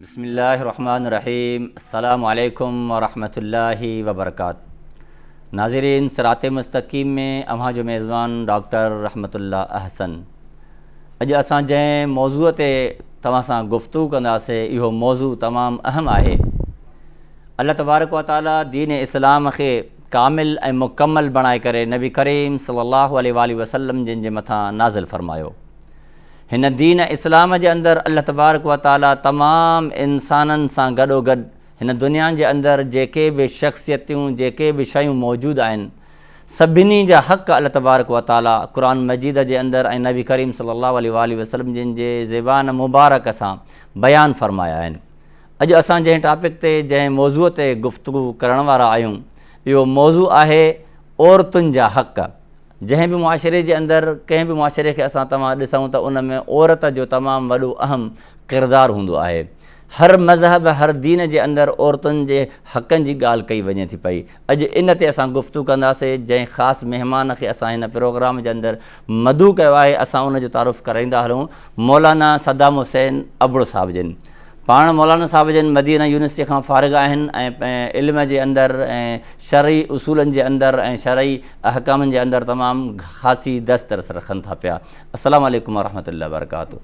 बिस्मिल्लाहिर्रहमानिर्रहीम। अस्सलामु अलैकुम वरहमतुल्लाहि वबरकातुहू। नाज़रीन, सिरात मुस्तक़ीम में अव्हां जो मेज़बान डॉक्टर रहमतुल्लाह अहसन। अॼु असां जंहिं मौज़ूअ ते तव्हां सां गुफ़्तगू कंदासीं, इहो मौज़ू तमामु अहम आहे। अल्लाह तबारक व तआला दीन इस्लाम खे कामिल ऐं मुकम्मल बणाए करे नबी करीम सल्लल्लाहु अलैहि वसल्लम जिन जे मथां नाज़िल फ़रमायो। हिन दीन इस्लाम जे अंदरि अल्लाह तबारक व तआला तमामु इंसाननि सां गॾोगॾु हिन दुनिया जे अंदरि जेके बि शख़्सियतूं, जेके बि शयूं मौजूदु आहिनि, सभिनी जा हक़ अल्लाह तबारक व तआला क़ुरान मजीद जे अंदरि ऐं नबी करीम सल्लल्लाहु अलैहि वसल्लम जिन जे ज़बान मुबारक सां बयानु फ़रमाया आहिनि। अॼु असां जंहिं टॉपिक ते, जंहिं मौज़ूअ ते गुफ़्तगू करण वारा आहियूं, इहो मौज़ू आहे औरतुनि जा हक़। जंहिं बि मुआशिरे जे अंदरि, कंहिं बि मुआशिरे खे असां तव्हां ॾिसूं त उन में औरत जो तमामु वॾो अहम किरदारु हूंदो आहे। हर मज़हब, हर दीन जे अंदरि औरतुनि जे हक़नि जी ॻाल्हि कई वञे थी पई। अॼु इन ते असां गुफ़्तगू कंदासीं। जंहिं ख़ासि महिमान खे असां हिन प्रोग्राम जे अंदरि मदू कयो आहे, असां उनजो तारुफ़ कराईंदा हलूं। मौलाना सद्दाम हुसैन अबड़ो साहिब जिन। पाण मौलाना साहिब जिन मदीना यूनिवर्सिटी खां फ़ारिग़ आहिनि ऐं इल्म जे अंदरि ऐं शरई उसूलनि जे अंदरि ऐं शरई अहकामनि जे अंदरि तमामु ख़ासी दस्तरस रखनि था पिया। अस्सलामु अलैकुम वरहमतुल्लाहि वबरकातुहू।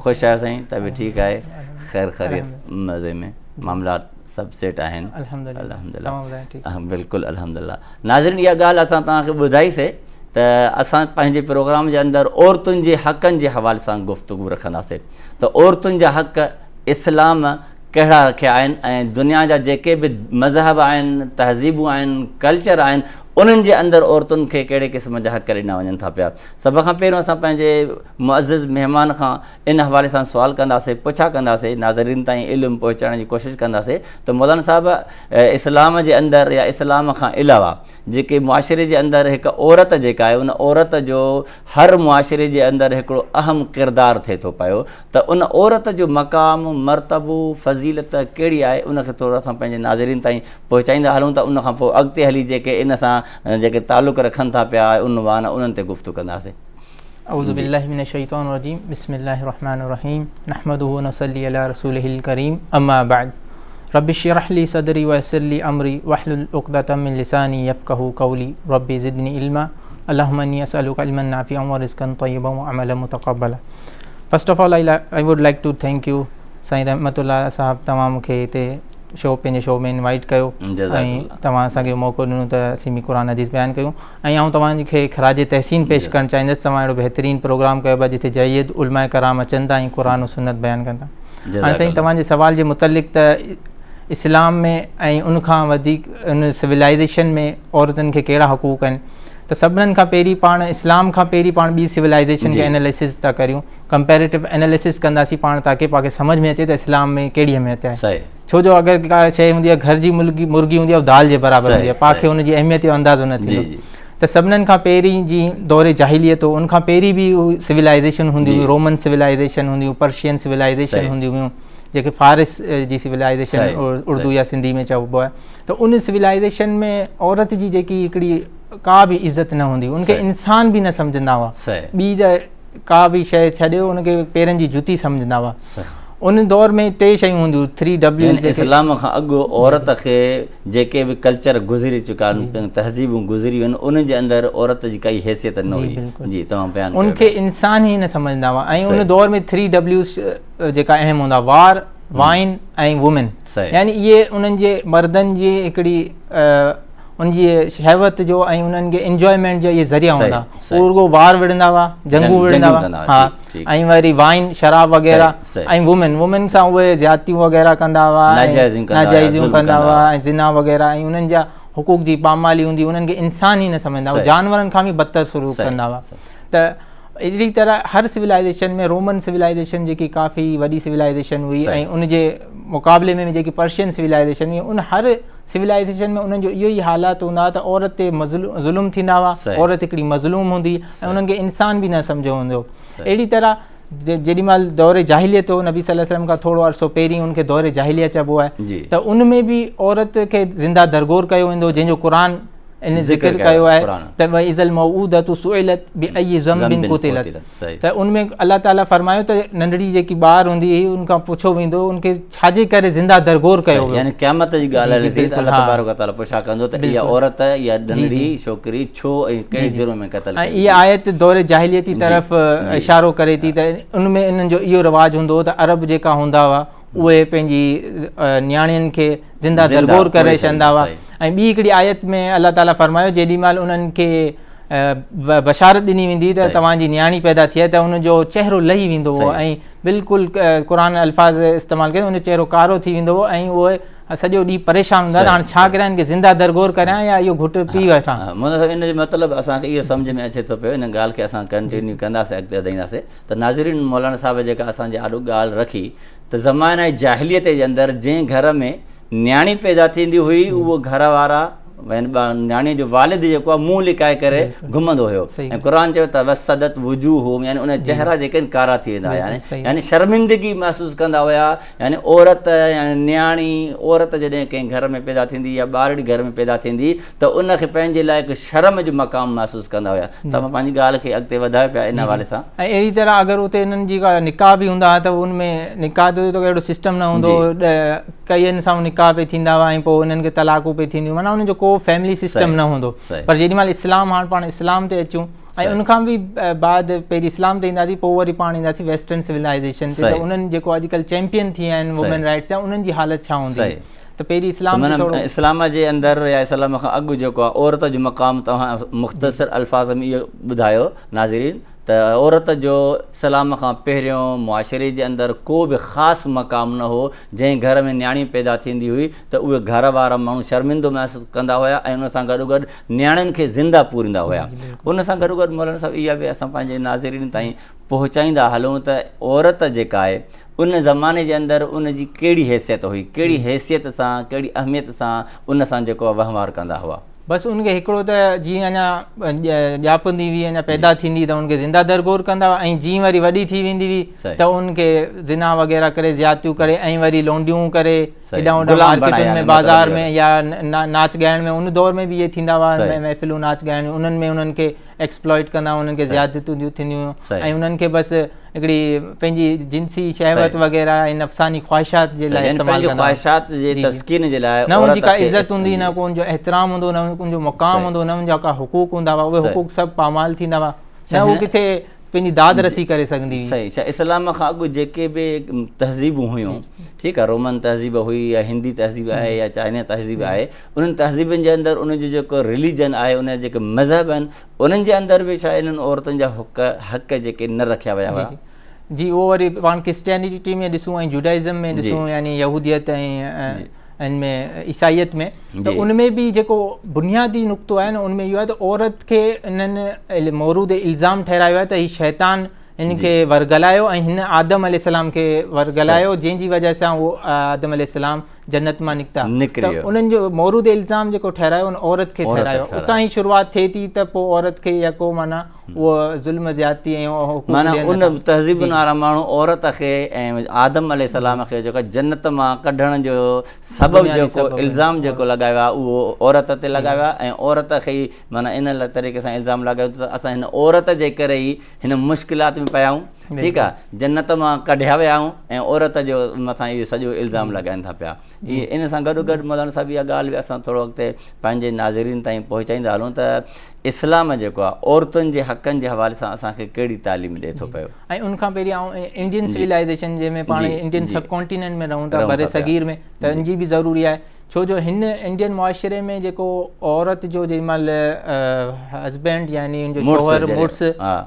ख़ुशि आहियो साईं? तबीअत ठीकु आहे? ख़ैर ख़ैरियत, मज़े में, मामलात सभु सेट आहिनि? अल्हम्दुलिल्लाह, बिल्कुलु अल्हम्दुलिल्लाह। नाज़रीन, इहा ॻाल्हि असां तव्हांखे ॿुधाईसीं त असां पंहिंजे प्रोग्राम जे अंदरि औरतुनि जे हक़नि जे हवाले सां गुफ़्तगू रखंदासीं। त औरतुनि जा हक़ इस्लाम कहिड़ा रखिया आहिनि ऐं दुनिया जा जेके बि मज़हब आहिनि, तहज़ीबूं आहिनि, कल्चर आहिनि, उन्हनि जे अंदरि औरतुनि खे कहिड़े क़िस्म जा हक़ ॾिना वञनि था पिया। सभ खां पहिरियों असां पंहिंजे मुअज़्ज़िज़ महिमान खां इन हवाले सां सुवाल कंदासीं, पुछा कंदासीं, नाज़रीन ताईं इल्मु पहुचाइण जी कोशिशि कंदासीं त मौलाना साहिबु, इस्लाम जे अंदरि या इस्लाम खां अलावा जेके मुआशिरे जे अंदरि हिकु औरत जेका आहे, उन औरत जो हर मुआशिरे जे अंदरि हिकिड़ो अहम किरदारु थिए थो पियो, त उन औरत जो मक़ाम, मर्तबो, फ़ज़ीलत कहिड़ी आहे, उनखे थोरो असां पंहिंजे नाज़रीन ताईं पहुचाईंदा हलूं त उन खां पोइ अॻिते हली जेके इन सां जेके तालुक़ रखनि था पिया उनवान, उन्हनि ते गुफ़्तगू कंदासीं। औज़ु बिल्लाहि मिनश शैतानिर रजीम। बिस्मिल्लाहिर रहमानिर रहीम। नहमदुहु व नसल्ली अला रसूलिहिल करीम। अम्मा बाद। रब्बि इश्रह ली सदरी व यस्सिर ली अमरी वहलुल उक़दतम मिन लिसानी यफ़क़हू क़ौली। रब्बि ज़िदनी इल्मा। अल्लाहुम्मा इन्नी असअलुका इल्मन नाफ़िअन व रिज़्क़न तय्यिबन व अमलन मुतक़ब्बला। First of all I would like to thank you Sain Rahmatullah साहब, तव्हां मूंखे हिते पंहिंजे शो में इनवाइट कयो ऐं तव्हां असांखे मौक़ो ॾिनो त असीं बि क़ुरान हदीस बयानु कयूं। ऐं आउं तव्हांखे ख़राज तहसीन पेश करणु चाहींदुसि। तव्हां अहिड़ो बहितरीनु प्रोग्राम कयो आहे जिथे जयद उलमा कराम अचनि था ऐं क़ुरान और सुन्नत बयानु कनि था। हाणे साईं, तव्हांजे सवाल जे मुतलिक़ त इस्लाम में ऐं उनखां वधीक उन सिविलाइज़ेशन में औरतुनि खे कहिड़ा हक़ूक़ आहिनि, त सभिनीनि खां पहिरीं पाण इस्लाम खां पहिरीं पाण ॿी सिविलाइज़ेशन खे एनालिसिस था करियूं, कंपेरेटिव एनालिसिस कंदासीं पाण, ताकी पाण खे सम्झ में अचे त इस्लाम में कहिड़ी अहमियत आहे। छो जो अगरि का शइ हूंदी आहे, घर जी मुर्गी हूंदी आहे, दाल जे बराबरि हूंदी आहे, पाण खे हुनजी अहमियत जो अंदाज़ो न थींदो। त सभिनीनि खां पहिरीं जी दौरे जाहिलियत हो, उनखां पहिरीं बि सिविलाइज़ेशन हूंदी हुई, रोमन सिविलाइज़ेशन हूंदी हुई, पर्शियन सिविलाइज़ेशन हूंदी हुयूं, जेके फ़ारिस जी सिविलाइज़ेशन उर्दू या सिंधी में चइबो आहे। त उन सिविलाइज़ेशन में औरत जी जेकी हिकिड़ी का बि इज़त न हूंदी, उनखे इंसान बि न सम्झंदा हुआ, ॿी का बि शइ छॾियो उनखे पेरनि जी जुती सम्झंदा हुआ। उन दौर में टे शयूं हूंदियूं, 3W। इस्लाम खां अॻु औरत खे जेके बि कल्चर गुज़री चुका आहिनि, तहज़ीबूं गुज़रियूं आहिनि, उन जे अंदरि औरत जी काई हैसियत न हुई। जी, तव्हां बयानु उनखे इंसान ई न सम्झंदा हुआ। ऐं उन दौर में 3Ws जेका अहम हूंदा, वार, वाइन ऐं वुमेन, यानी इहे उन्हनि जे मर्दनि जी हिकिड़ी उनजी शहवत जो ऐं उन्हनि खे इंजॉयमेंट जो इहे ज़रिया हूंदा। उहो वार विढ़ंदा हुआ, जंगू विढ़ंदा हुआ, हा, ऐं वरी वाइन, शराब वग़ैरह। ऐं वुमेन सां उहे ज़्यादतियूं वग़ैरह कंदा हुआ, नाजाइज़ियूं कंदा हुआ ऐं ज़िना वग़ैरह, ऐं उन्हनि जा हुकूक जी पामाली हूंदी, उन्हनि खे इंसान ई न सम्झंदा हुआ, जानवरनि खां बि बदतर सलूक कंदा हुआ। त अहिड़ी तरह हर सिविलाइज़ेशन में, रोमन सिविलाइज़ेशन जेकी काफ़ी वॾी सिविलाइज़ेशन हुई, ऐं उनजे मुक़ाबले में जेकी पर्शियन सिविलाइज़ेशन हुई, उन हर सिविलाइज़ेशन में उन्हनि जो इहो ई हालात हूंदा त औरत ते ज़ुल्म थींदा हुआ, औरत हिकिड़ी मज़लूम हूंदी ऐं उन्हनि खे इंसान बि न सम्झो हूंदो। अहिड़ी तरह जेॾीमहिल दौरे जाहिलियत हो, नबी सल्लल्लाहु अलैहि वसल्लम खां थोरो अर्सो पहिरीं उनखे दौरे जाहिलियत चइबो आहे, त उन में बि औरत खे ज़िंदा दरगोर कयो वेंदो, जंहिंजो क़ुरान इन ज़िक्र कयो आहे त वइज़ल मऊदतु सुइलत बिअय्यि ज़म्बिन कुतिलत, त उनमें अल्लाह ताला फरमायो त नंढड़ी जेकी ॿार हूंदी हुई उनखां पुछो वेंदो उनखे छाजे करे ज़िंदा दरगोर कयो वियो, यानी क़यामत जी ॻाल्हि हले थी त अल्लाह तबारक व तआला पुछा कंदो त इहा औरत या नंढड़ी छोकिरी छो ऐं कहिड़े जुर्म में क़त्ल ऐं इहा आयत दौर जाहिलियती तरफ़ इशारो करे थी त उनमें इन्हनि जो इहो रवाजु हूंदो त अरब जेका हूंदा हुआ उहे पंहिंजी न्याणियुनि खे ज़िंदा दरगोर करे छॾंदा हुआ। ऐं ॿी हिकिड़ी आयत में अल्लाह ताला फरमायो जेॾीमहिल उन्हनि खे बशारत ॾिनी वेंदी त तव्हांजी न्याणी पैदा थिए त उनजो चहिरो लही वेंदो हो ऐं बिल्कुलु क़ुरान अल्फाज़ इस्तेमालु कयो उनजो चहिरो कारो थी वेंदो हो ऐं उहे सॼो ॾींहुं परेशान हूंदा हाणे छा करियां हिनखे ज़िंदा दरगोर करियां या इहो घुट पी वठां। इन जो मतिलबु असांखे इहो सम्झ में अचे थो पियो, इन ॻाल्हि खे असां कंटिन्यू कंदासीं, अॻिते वधाईंदासीं त नाज़रीन मौलाना साहिब जेका असांजे आॾो ॻाल्हि रखी त ज़माने जाहिलियत जे अंदरि जंहिं घर में न्याणी पैदा थींदी हुई उहो घर वारा न्याणी जो वालिद जेको आहे मुंहुं लिकाए करे घुमंदो हुयो ऐं क़ुर चयो त वसदत वुजूहुम, यानी उन चेहरा जेके आहिनि कारा थी वेंदा हुया, यानी शर्मिंदगी महसूसु कंदा हुया। यानी औरत यानी न्याणी औरत जॾहिं कंहिं घर में पैदा थींदी या ॿारड़ी घर में पैदा थींदी त उनखे पंहिंजे लाइ हिकु शर्म जो मक़ाम महसूसु कंदा हुया। त मां पंहिंजी ॻाल्हि खे अॻिते वधायो पिया इन हवाले सां। ऐं अहिड़ी तरह अगरि उते इन्हनि जी का निकाह बि हूंदा हुआ त उनमें निकाह जो त अहिड़ो सिस्टम न हूंदो, कईअनि सां निकाह पे थींदा हुआ ऐं पोइ उन्हनि खे तलाक़ूं पे थींदियूं, माना उनजो को फैमिली सिस्टम न हूंदो। पर जेॾीमहिल इस्लाम हाणे पाण इस्लाम ते अचूं ऐं उनखां बि बाद पहिरीं इस्लाम ते ईंदासीं पोइ वरी पाण ईंदासीं वेस्टर्न सिविलाइज़ेशन ते, त उन्हनि जेको अॼुकल्ह चैंपियन थी विया आहिनि वुमेन राइट्स जा उन्हनि जी हालत छा हूंदी त पहिरीं इस्लाम जे अंदरि या इस्लाम खां अॻु जेको आहे औरत जो मक़ाम तव्हां मुख़्तसिर अल्फाज़ में इहो ॿुधायो नाज़रीन त औरत जो इस्लाम खां पहिरियों मुआशरे जे अंदरि को बि ख़ासि मक़ाम न हो। जंहिं घर में न्याणी पैदा थींदी हुई त उहे घर वारा माण्हू शर्मिंदो महसूसु कंदा हुया ऐं उन सां गॾो गॾु न्याणियुनि खे ज़िंदा पूरींदा हुया। उन सां गॾो गॾु मौलाना साहिबु इहा बि असां पंहिंजे नाज़रीन ताईं पहुचाईंदा हलूं त औरत जेका आहे उन ज़माने जे अंदरि उन जी कहिड़ी हैसियत हुई, कहिड़ी हैसियत सां कहिड़ी अहमियत सां उन सां जेको आहे वहिंवार कंदा हुआ। बसि उनखे हिकिड़ो त जीअं अञा ॼापंदी हुई अञा पैदा थींदी त उनखे ज़िंदा दरगोर कंदा हुआ ऐं जीअं वरी वॾी थी वेंदी हुई त उनखे ज़िना वग़ैरह करे ज़्यादतियूं करे ऐं वरी लोंडियूं करे हेॾां होॾां मार्केटुनि में बाज़ार में या नाच ॻाइण में उन दौर में बि इहे थींदा हुआ महफ़िलूं नाच ॻाइण उन्हनि में उन्हनि खे एक्सप्लॉइट कंदा, उन्हनि खे ज़्यादतियूं थींदियूं ऐं उन्हनि खे बसि हिकिड़ी पंहिंजी जिनसी शहवत वग़ैरह ऐं नफ़सानी ख़्वाहिशात जे लाइ इस्तेमालु कंदा, ख़्वाहिशात जे तस्कीन जे लाइ। न उनजी का इज़त हूंदी, न को उनजो एहतराम हूंदो, न उनजो मक़ाम हूंदो, न उनजा का हुकूक हूंदा हुआ, उहे हुकूक सभु पामाल थींदा हुआ, न उहो किथे पंहिंजी दाद रसी करे सघंदी हुई। सही, इस्लाम खां अॻु जेके बि तहज़ीबूं हुयूं, ठीकु आहे, रोमन तहज़ीब हुई या हिंदी तहज़ीब आहे या चाइना तहज़ीब आहे, उन्हनि तहज़ीबनि जे अंदरि उनजो जेको रिलीजन आहे, उन जा जेके मज़हब आहिनि, उन्हनि जे अंदरि बि छा इन्हनि औरतुनि जा हक़ जेके न रखिया विया हुआ। जी, उहो वरी पाण क्रिस्टियनिटी में ॾिसूं ऐं जुडाइज़म में ॾिसूं, यानी यहूदियत ऐं इनमें ईसाईयत में, त उनमें बि जेको बुनियादी नुक़्तो आहे न उनमें इहो आहे त औरत खे इन्हनि मौरूद इल्ज़ाम ठहिरायो आहे त हीउ शैतान इनखे वरगलायो ऐं हिन आदम अलैहिस्सलाम खे वरगलायो, जंहिंजी वजह सां उहो आदम अलैहिस्सलाम जन्नत मां निकिता। त उन्हनि जो मौरूद इल्ज़ाम जेको ठहिरायो उन औरत खे ठहिरायो, उतां ई शुरूआति थिए थी त पोइ औरत खे या को माना उहो ज़ुल्म ज़्यादती ऐं माना उन तहज़ीबुनि वारा माण्हू औरत खे ऐं आदम अलैहिस्सलाम खे जेको जन्नत मां कढण जो सबबु जेको इल्ज़ाम जेको लॻायो आहे उहो औरत ते लॻायो आहे ऐं औरत खे ई माना इन तरीक़े सां इल्ज़ाम लॻायो त असां हिन औरत जे करे ई हिन मुश्किलात में पिया आहियूं, ठीकु आहे, जन्नत मां कढिया विया आहियूं ऐं औरत जो मथां इहो सॼो इल्ज़ाम लॻाइनि था पिया। इहे इन सां गॾो गॾु मौलाना साहिब इहा ॻाल्हि बि असां थोरो अॻिते पंहिंजे नाज़रीन ताईं पहुचाईंदा हलूं त इस्लाम जेको आहे औरतुनि जे हक़नि जे हवाले सां असांखे कहिड़ी तालीम ॾिए थो पियो। ऐं उनखां पहिरीं इंडियन सिविलाइज़ेशन जंहिंमें पाण इंडियन सब कॉन्टिनेंट में रहूं था, बर सगीर में, त इनजी बि ज़रूरी आहे, छो जो हिन इंडियन मुआशरे में जेको औरत जो जेॾीमहिल हस्बैंड यानी उनजो शौहर मुड़ुस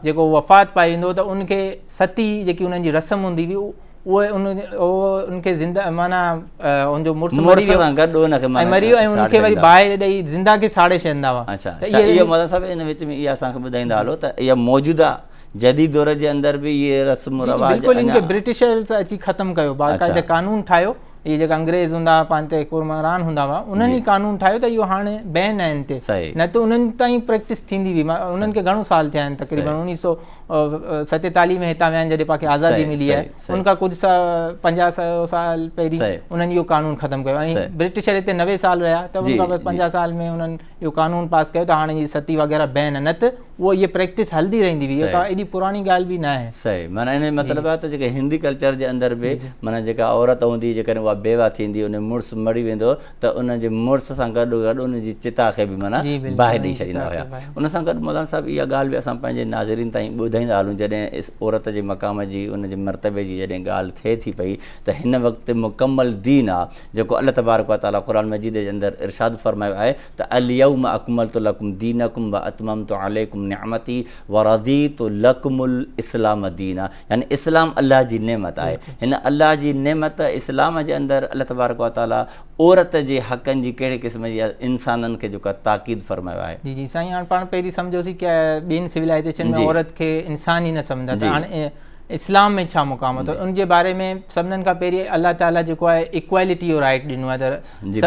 जेको वफ़ात पाए वेंदो त उनखे सती जेकी उन्हनि जी रस्म हूंदी हुई उहे उनखे ज़िंदा माना उनजो मुड़ुस मरी वियो ऐं उनखे वरी बाहि ॾेई ज़िंदा खे साड़े छॾींदा हुआ। इहो मौलाना साहिब इन विच में इहा असांखे ॿुधाईंदा हलो त इहा मौजूदा जदीद दौर जे अंदरि बि इहे रस्म रवाज बिल्कुलु इनखे ब्रिटिशर्स अची ख़तमु कयो, बाक़ाइदा कानून ठाहियो, इहे जेका अंग्रेज़ हूंदा हुआ पाण ते हुकुमरान हूंदा हुआ उन्हनि ई कानून ठाहियो त इहो हाणे बैन आहे हिन ते, न त उन्हनि ताईं प्रैक्टिस थींदी हुई। उन्हनि खे घणो साल थिया आहिनि, तक़रीबन 1947 में हितां विया आहिनि जॾहिं पाण खे आज़ादी मिली आहे, उनखां कुझु 50 साल पहिरीं उन्हनि इहो कानून ख़तमु कयो। ऐं ब्रिटिशर हिते 90 साल रहिया त उनखां बसि 50 साल में उन्हनि इहो कानून पास कयो त हाणे इहे सती वग़ैरह बैन आहे, न त उहो इहे प्रैक्टिस हलंदी रहंदी हुई, इहा एॾी पुराणी ॻाल्हि बि न आहे। सही, माना इन मतिलबु आहे त जेके हिंदी कल्चर जे अंदरि बि माना जेका औरत हूंदी जेकॾहिं उहा बेवा थींदी, उन मुड़ुसु मरी वेंदो त उन जे मुड़ुस सां गॾु गॾु उन जी चिता खे बि माना बाहि ॾेई छॾींदा हुया। उन सां गॾु मौलाना साहिबु इहा ॻाल्हि बि असां पंहिंजे नाज़रीन ताईं ॿुधाईंदा हलूं, जॾहिं औरत जे मक़ाम जी उन जे मर्तबे जी जॾहिं ॻाल्हि थिए थी पई त हिन वक़्तु मुकमल दीन आहे जेको अल्लाह तबारक व तआला क़ुरान मजीद जे अंदरि इरशाद फरमायो आहे त अल-यौम अकमलतु लकुम दीनकुम व अतममतु अलैकुम निअमती व रदीतु लकुमुल इस्लाम दीना, यानी इस्लाम अल्लाह जी नेमत आहे। हिन अल्लाह जी नेमत इस्लाम जे अंदरि अल्लाह तबारक व तआला औरत जे हक़नि जी कहिड़े क़िस्म जी इंसाननि खे जेका ताक़ीद फरमायो आहे। जी जी साईं, हाणे पाण पहिरीं सम्झोसीं की ॿियनि सिविलाइज़ेशन में औरत खे इंसान ई न सम्झंदा, त हाणे इस्लाम में छा मुक़ाम आहे, त उनजे बारे में सभिनीनि खां पहिरीं अल्लाह ताला जेको आहे इक्वालिटी जो राइट ॾिनो आहे, त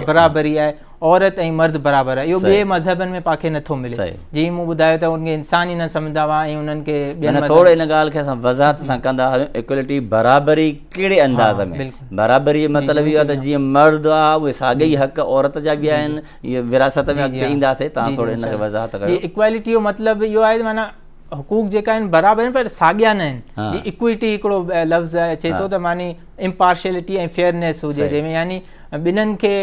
बराबरी आहे, औरत ऐं मर्द बराबरि आहे। इहो ॿिए मज़हबनि में पाण खे नथो मिले, जीअं मूं ॿुधायो त उनखे इंसान ई न सम्झंदा हुआ ऐं उन्हनि खे थोरो इन ॻाल्हि खे असां वज़ाहत सां कंदा आहियूं। इक्वलिटी बराबरी कहिड़े अंदाज़ में, बराबरी जो मतिलबु इहो आहे त जीअं मर्द आहे उहे साॻई हक़ औरत जा बि आहिनि, इहे विरासत में अॻिते ईंदासीं, तव्हां थोरो इन खे वज़ाहत कयो। इक्वालिटी जो मतिलबु इहो आहे माना हुकूक जेका आहिनि बराबरि आहिनि पर साॻिया न आहिनि। जी इक्विटी हिकिड़ो लफ़्ज़ अचे थो त मानी इम्पार्शियलिटी ऐं फेयरनेस हुजे, जंहिंमें यानी ॿिन्हिनि खे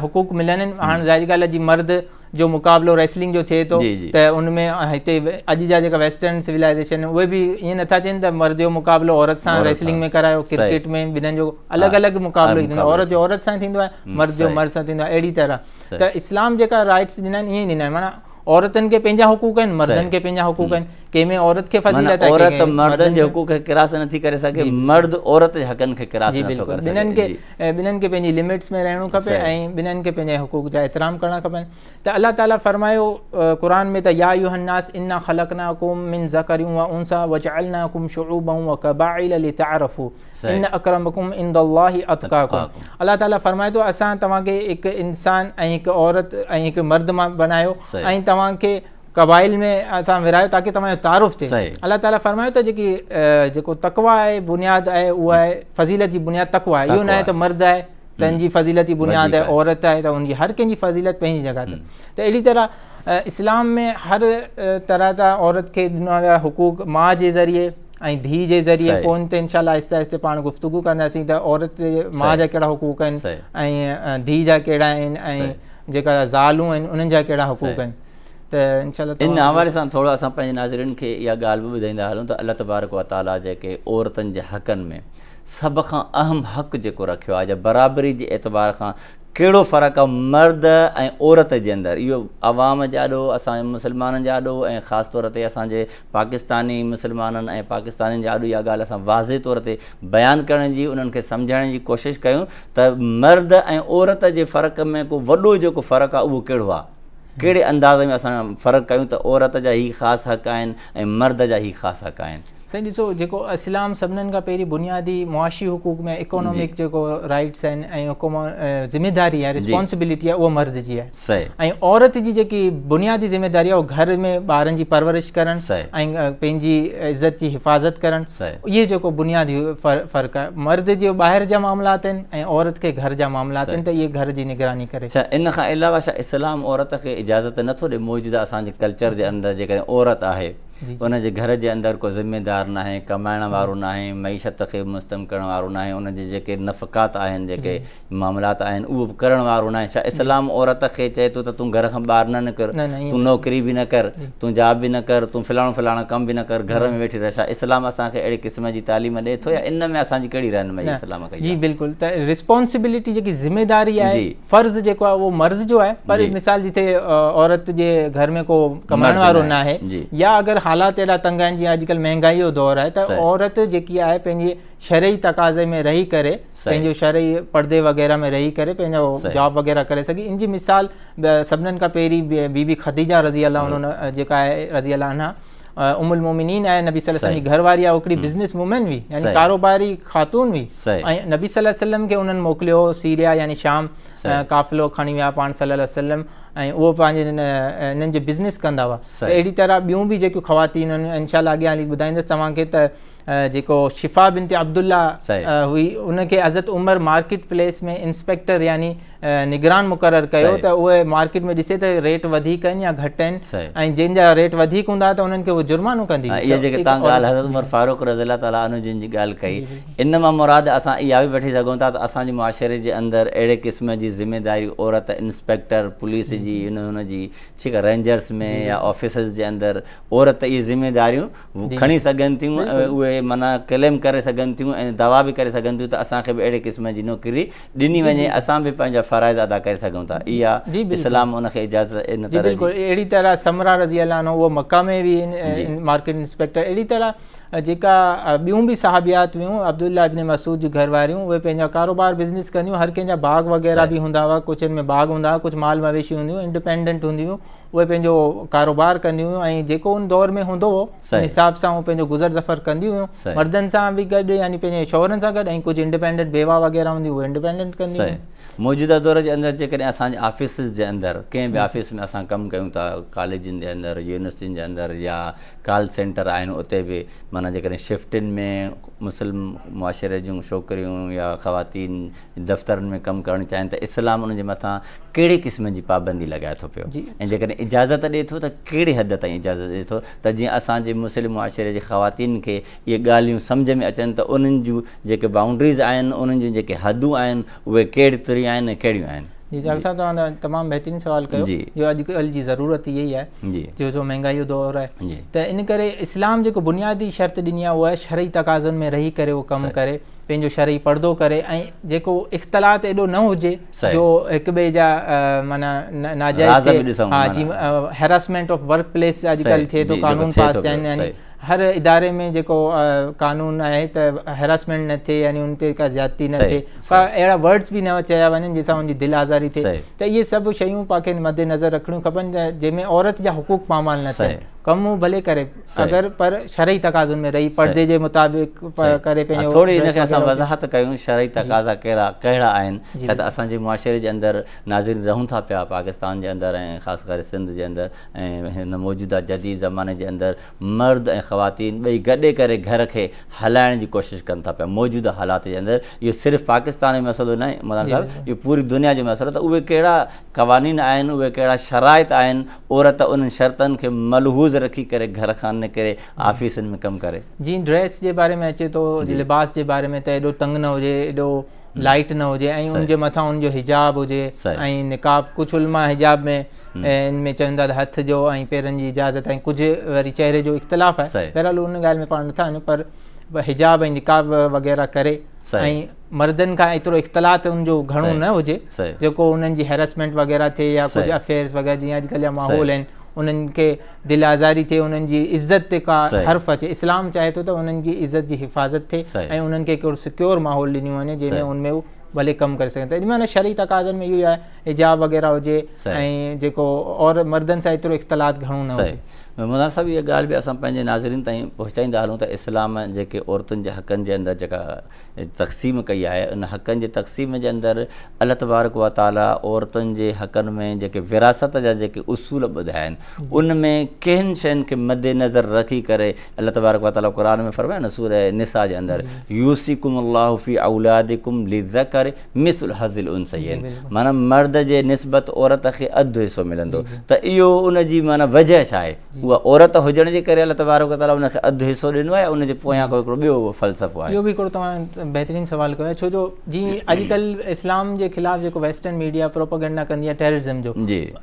हुकूक मिलनि। हाणे ज़ाहिर ॻाल्हि आहे जी मर्द जो मुक़ाबिलो रेसलिंग जो थिए थो त उनमें हिते अॼु जा जेका वेस्टर्न सिविलाइज़ेशन उहे बि ईअं नथा चवनि त मर्द जो मुक़ाबिलो औरत सां रेसलिंग में करायो, क्रिकेट में ॿिन्हिनि जो अलॻि अलॻि मुक़ाबिलो थींदो आहे, औरत जो औरत सां थींदो आहे, मर्द जो मर्द सां थींदो आहे। अहिड़ी तरह त इस्लाम जेका राइट्स ॾिना आहिनि ईअं ई ॾिना आहिनि, माना औरतनि खे पंहिंजा हुकूक आहिनि, मर्दनि खे पंहिंजा हुकूक आहिनि, कंहिंमें औरत खे फज़ीलत आहे, औरत मर्दनि जे हुकूक खे किरास नथी करे सघे, मर्द औरत जे हक़नि खे किरास नथो करे सघे। ॿिन्हिनि खे पंहिंजी लिमिट्स में रहणो खपे ऐं ॿिन्हिनि खे पंहिंजे हुकूक जा एतिराम करणा खपनि। त अल्लाह ताला फरमायो क़ुरान में त या अय्युहन्नास इन्ना ख़लक़नाकुम मिन ज़करिन व उन्सा वजअलनाकुम शुऊबन व क़बाइल लितअरफू इन अक्रमकुम इंदल्लाहि अतकाकुम। अल्लाह ताला फरमाए थो असां तव्हांखे हिकु इंसान ऐं हिकु औरत ऐं हिकु मर्द मां बनायो ऐं तव्हांखे क़बाइल में असां विरायो ताकी तव्हांजो तारुफ़ थिए। अल्लाह ताला फरमायो त जेको तक़वा आहे बुनियाद आहे उहा आहे फ़ज़ीलत जी बुनियाद तक़वा आहे। इहो न आहे त मर्द आहे तंहिंजी फ़ज़ीलत जी बुनियाद आहे, औरत आहे त उनजी हर कंहिंजी फ़ज़ीलत पंहिंजी जॻह ते। त अहिड़ी तरह इस्लाम में हर तरह जा औरत खे ॾिना विया हुकूक माउ जे ज़रिए ऐं धीउ जे ज़रिए। पोइ ते इंशाअल्लाह आहिस्ते आहिस्ते पाण गुफ़्तगू कंदासीं त औरत जे माउ जा कहिड़ा हुकूक आहिनि ऐं धीउ जा कहिड़ा आहिनि ऐं जेका ज़ालूं आहिनि उन्हनि जा कहिड़ा हुकूक आहिनि। त इंशाअल्लाह इन हवाले सां थोरो असां पंहिंजे नाज़रीन खे इहा ॻाल्हि बि ॿुधाईंदा हलूं त अल्लाह तबारक व तआला जेके औरतुनि जे हक़नि में सभ खां अहम हक़ जेको रखियो आहे, बराबरी जे एतबार खां कहिड़ो फ़र्क़ु आहे मर्द ऐं औरत जे अंदरि, इहो अवाम जाॾो असांजे मुस्लमाननि जाॾो ऐं ख़ासि तौर ते असांजे पाकिस्तानी मुस्लमाननि ऐं पाकिस्तानियुनि जाॾो इहा ॻाल्हि असां वाज़े तौर ते बयानु करण जी उन्हनि खे सम्झाइण जी कोशिशि कयूं त मर्द ऐं औरत जे फ़र्क़ में को वॾो जेको फ़र्क़ु आहे उहो कहिड़ो आहे, कहिड़े अंदाज़ में असां फ़र्क़ु कयूं त औरत जा ई ख़ासि हक़ आहिनि ऐं मर्द जा ई ख़ासि हक़ आहिनि। साईं ॾिसो जेको इस्लाम सभिनीनि खां पहिरीं बुनियादी मुआशी हुकूक में इकोनॉमिक जेको राइट्स आहिनि ऐं ज़िमेदारी आहे, रिस्पॉन्सिबिलिटी आहे, उहा मर्द जी आहे। ऐं औरत जी जेकी बुनियादी ज़िमेदारी आहे उहा घर में ॿारनि जी परवरिश करणु ऐं पंहिंजी इज़त जी हिफ़ाज़त करणु, इहे जेको बुनियादी फ़र्क़ु आहे। मर्द जो ॿाहिरि जा मामलात आहिनि ऐं औरत खे घर जा मामलात आहिनि, त इहे घर जी निगरानी करे। इन खां अलावा छा इस्लाम औरत खे इजाज़त नथो ॾे मौजूदा असांजे कल्चर जे अंदरि जेकॾहिं औरत आहे उनजे घर जे अंदरि को ज़िमेदार न आहे, कमाइण वारो न आहे, मईशत खे मुस्तम करण वारो न आहे, उनजे जेके नफ़क़ात आहिनि जेके मामलात आहिनि उहो करण वारो न आहे। छा इस्लाम औरत खे चए थो त तूं घर खां ॿाहिरि न निकिर, तूं नौकिरी बि न कर, तूं जॉब बि न कर, तूं फलाणो कमु बि न कर, घर में वेठी रह? छा इस्लाम असांखे अहिड़े क़िस्म जी तालीम ॾिए थो या इन में असांजी कहिड़ी रहनुमाई इस्लाम कई? जी बिल्कुलु, त रिस्पॉन्सिबिलिटी जेकी ज़िमेदारी आहे, फ़र्ज़ु जेको आहे उहो मर्द जो आहे। पर मिसाल जिथे औरत जे घर में को कमाइण वारो न आहे या अगरि हालात अहिड़ा तंग आहिनि जीअं अॼुकल्ह महांगाई जो दौरु आहे, त औरत जेकी आहे पंहिंजे शरई तक़ाज़े में रही करे, पंहिंजो शरई पर्दे वग़ैरह में रही करे पंहिंजो जॉब वग़ैरह करे सघे। इन जी मिसाल सभिनीनि खां पहिरीं बीबी ख़दीजा रज़ी अल्लाह अन्हा जेका आहे रज़ी अल्लाह अन्हा, उमुल मोमिनीन आहे, नबी सल्लल्लाहु अलैहि वसल्लम जी घरवारी आहे, हिकिड़ी बिज़नेस वूमेन हुई, यानी कारोबारी ख़ातून हुई, ऐं नबी सल्लल्लाहु अलैहि वसल्लम खे उन्हनि मोकिलियो सीरिया यानी शाम, काफ़िलो खणी विया पाण सल्लल्लाहु अलैहि वसल्लम, ऐं उहो पंहिंजे इन्हनि जो बिज़नेस कंदा हुआ। त अहिड़ी तरह ॿियूं बि जेकियूं ख़वातीन आहिनि, इंशाअल्लाह अॻियां हली ॿुधाईंदसि तव्हांखे, त जेको शिफ़ा बिनत अब्दुल्ला हुई, उनखे हज़रत उमर मार्केट प्लेस में इंस्पेक्टर यानी निगरान मुक़ररु कयो, त उहे मार्केट में ॾिसे त रेट वधीक आहिनि या घटि आहिनि, ऐं जंहिंजा रेट वधीक हूंदा त उन्हनि खे उहे जुर्मानो कंदी। इहा जेके तव्हां ॻाल्हि हज़रत उमर फारूक रज़ियल्लाहु ताला अन्हु जिन जी ॻाल्हि कई, इन मां मुराद असां इहा बि वठी सघूं था त असांजे मुआशरे जे अंदरि अहिड़े क़िस्म जी ज़िमेदारी औरत इंस्पेक्टर पुलिस जी हुनजी ठीकु आहे रेंजर्स में या ऑफिसर्स जे अंदरि औरत इहे ज़िमेदारियूं खणी सघनि थियूं, उहे माना क्लेम करे सघनि थियूं ऐं दवा बि करे सघनि थियूं त असांखे बि अहिड़े क़िस्म जी नौकिरी ॾिनी वञे, असां बि पंहिंजा फ़राइज़ अदा करे सघूं था। इहा इस्लाम उनखे इजाज़त इन तरह बिल्कुलु अहिड़ी तरह समरा रज़ी अल्लाह अन्हा उहो मक्का में बि मार्केट इंस्पेक्टर, अहिड़ी तरह जेका ॿियूं बि सहाबियात हुयूं, अब्दुल्ला इब्न मसूद जी घर वारियूं, उहे पंहिंजा कारोबार बिज़नेस कंदियूं, हर कंहिंजा बाग वग़ैरह बि हूंदा हुआ, कुझु में बाग हूंदा हुआ, कुझु माल मवेशी हूंदियूं, इंडिपेंडेंट हूंदियूं हुयूं, उहे पंहिंजो कारोबार कंदियूं हुयूं, ऐं जेको उन दौर में हूंदो हो हिसाब सां उहे पंहिंजो गुज़र सफ़र कंदियूं हुयूं, मर्दनि सां बि गॾु यानी पंहिंजे शौहरनि सां गॾु, ऐं कुझु इंडिपेंडेंट बेवा वग़ैरह हूंदियूं उहे इंडिपेंडेंट कंदियूं हुयूं। मौजूदा दौर जे अंदरि जेकॾहिं असांजे ऑफिस जे अंदरि कंहिं बि ऑफिस में असां कमु कयूं था, कॉलेजनि जे अंदरि यूनिवर्सिटियुनि जे अंदरि या कॉल सेंटर आहिनि, उते बि माना जेकॾहिं शिफ्टिन में मुस्लिम मुआशरे जूं छोकिरियूं या ख़वातीन दफ़्तरनि में कमु करणु चाहिनि त इस्लाम उन जे मथां कहिड़े क़िस्म जी पाबंदी लॻाए थो पियो, ऐं जेकॾहिं इजाज़त ॾिए थो त कहिड़ी हद ताईं इजाज़त ॾिए थो त जीअं असांजे मुस्लिम मुआशरे जे ख़वातीन खे इहे ॻाल्हियूं सम्झ में अचनि त उन्हनि जूं जेके बाउंड्रीज़ आहिनि, उन्हनि जूं जेके हदूं आहिनि, उहे कहिड़ी तरियूं आहिनि ऐं कहिड़ियूं आहिनि। जी जलसा तव्हां तमामु बहितरीनु सवाल कयो, जो अॼुकल्ह जी ज़रूरत इहा ई आहे जो महांगाई जो दौरु आहे, त इन करे इस्लाम जेको बुनियादी शर्त ॾिनी आहे उहा आहे शरई तक़ाज़नि में रही करे उहो कमु करे, पंहिंजो शरई पर्दो करे, ऐं जेको इख़्तिलात एॾो न हुजे जो हिक ॿिए जा माना नाजाइज़, हा जी, हैरासमेंट ऑफ वर्क प्लेस अॼुकल्ह थिए थो, कानून पास थियनि, यानी हर इदारे में जेको कानून आहे त हैरासमेंट न थिए, यानी उन ते का ज़्यादती न थिए, का अहिड़ा वर्ड्स बि न चया वञनि जंहिंसां उनजी दिलि आज़ारी थिए, त इहे सभु शयूं पाण मद्देनज़र रखणियूं खपनि जंहिंमें औरत जा हुकूक पामाल न थियनि, कमु भले करे अगरि पर शरई तक़ाज़ुनि में रही पर्दे जे मुताबिक़ करे पंहिंजो। थोरी हिनखे असां वज़ाहत कयूं शरई तक़ाज़ा कहिड़ा आहिनि, छा त असांजे मुआशरे जे अंदरि नाज़रीन रहूं था पिया पाकिस्तान जे अंदरि ऐं ख़ासि करे सिंध जे अंदरि, ऐं हिन मौजूदा जदीद ज़माने जे अंदरि मर्द ऐं ख़वातीन ॿई गॾे करे घर खे हलाइण जी कोशिशि कनि था पिया। मौजूदा हालात जे अंदरि इहो सिर्फ़ु पाकिस्तान जो मसइलो न आहे मौलाना साहिबु, इहो पूरी दुनिया जो मसइलो, त उहे कहिड़ा क़वानीन आहिनि, उहे कहिड़ा शराइत आहिनि, औरत उन्हनि शर्तनि खे मलहूज़ रखी करे घर खां निकिरे ऑफिसनि में कमु करे। जीअं ड्रेस जे बारे में अचे थो, लिबास जे बारे में, त एॾो तंग न हुजे, एॾो लाइट न हुजे, ऐं उनजे मथां उनजो हिजाब हुजे ऐं निकाब, कुझु उलमा हिजाब में इन में चवनि था त हथ जो ऐं पेरनि जी इजाज़त, ऐं कुझु वरी चहिरे जो इख़्तिलाफ़ आहे, बहरहाल उन ॻाल्हि में पाण नथा वञूं, पर हिजाब ऐं निकाब वग़ैरह करे, ऐं मर्दनि खां एतिरो इख़्तिलात उनजो घणो न हुजे जेको उन्हनि जी हैरेसमेंट वग़ैरह थिए या कुझु अफेयर्स वग़ैरह जीअं अॼुकल्ह जा माहौल आहिनि, उन्हनि खे दिलि आज़ारी थिए, उन्हनि जी इज़त ते का हर्फ़ अचे। इस्लाम चाहे थो त उन्हनि जी इज़त जी हिफ़ाज़त थिए ऐं उन्हनि खे हिकिड़ो सिक्योर माहौल ॾिनो वञे जंहिंमें उनमें उहे भले कमु करे सघनि। त इन माना शरई तक़ाज़नि में इहो ई आहे हिजाब वग़ैरह हुजे ऐं जेको और मर्दनि सां एतिरो इख़्तिलात घणो न हुजे। मौलाना साहिबु इहा ॻाल्हि बि असां पंहिंजे नाज़रीन ताईं पहुचाईंदा हलूं त इस्लाम जेके औरतुनि जे हक़नि जे अंदरि जेका तक़सीम कई आहे, उन हक़नि जे तक़सीम जे अंदरि अल्लाह तबारक व तआला औरतुनि जे हक़नि में जेके विरासत जा जेके उसूल ॿुधाया आहिनि, उन में किन शयुनि खे मद्देनज़र रखी करे अल्लाह तबारक व तआला क़ुर में फरमाए न सूरह निसा जे अंदरि, यूसिकुमुल्लाहु फी औलादिकुम लिज़कर मिस्ल हज़िल उनसयैन, माना मर्द जे निस्बत औरत खे अधु हिसो मिलंदो। त इहो उन जी माना वजह छा आहे? उहा औरत हुजण जे करे अल्लाह तबारक व तआला उनखे अधु हिसो ॾिनो आहे, उनजे पोयां को हिकिड़ो ॿियो फ़लसफ़ो आहे। इहो बि हिकिड़ो तव्हां बहितरीनु सुवालु कयो, छो जो जीअं अॼुकल्ह इस्लाम जे ख़िलाफ़ु जेको वेस्टर्न मीडिया प्रोपेगेंडा कंदी आहे टेररिज़म जो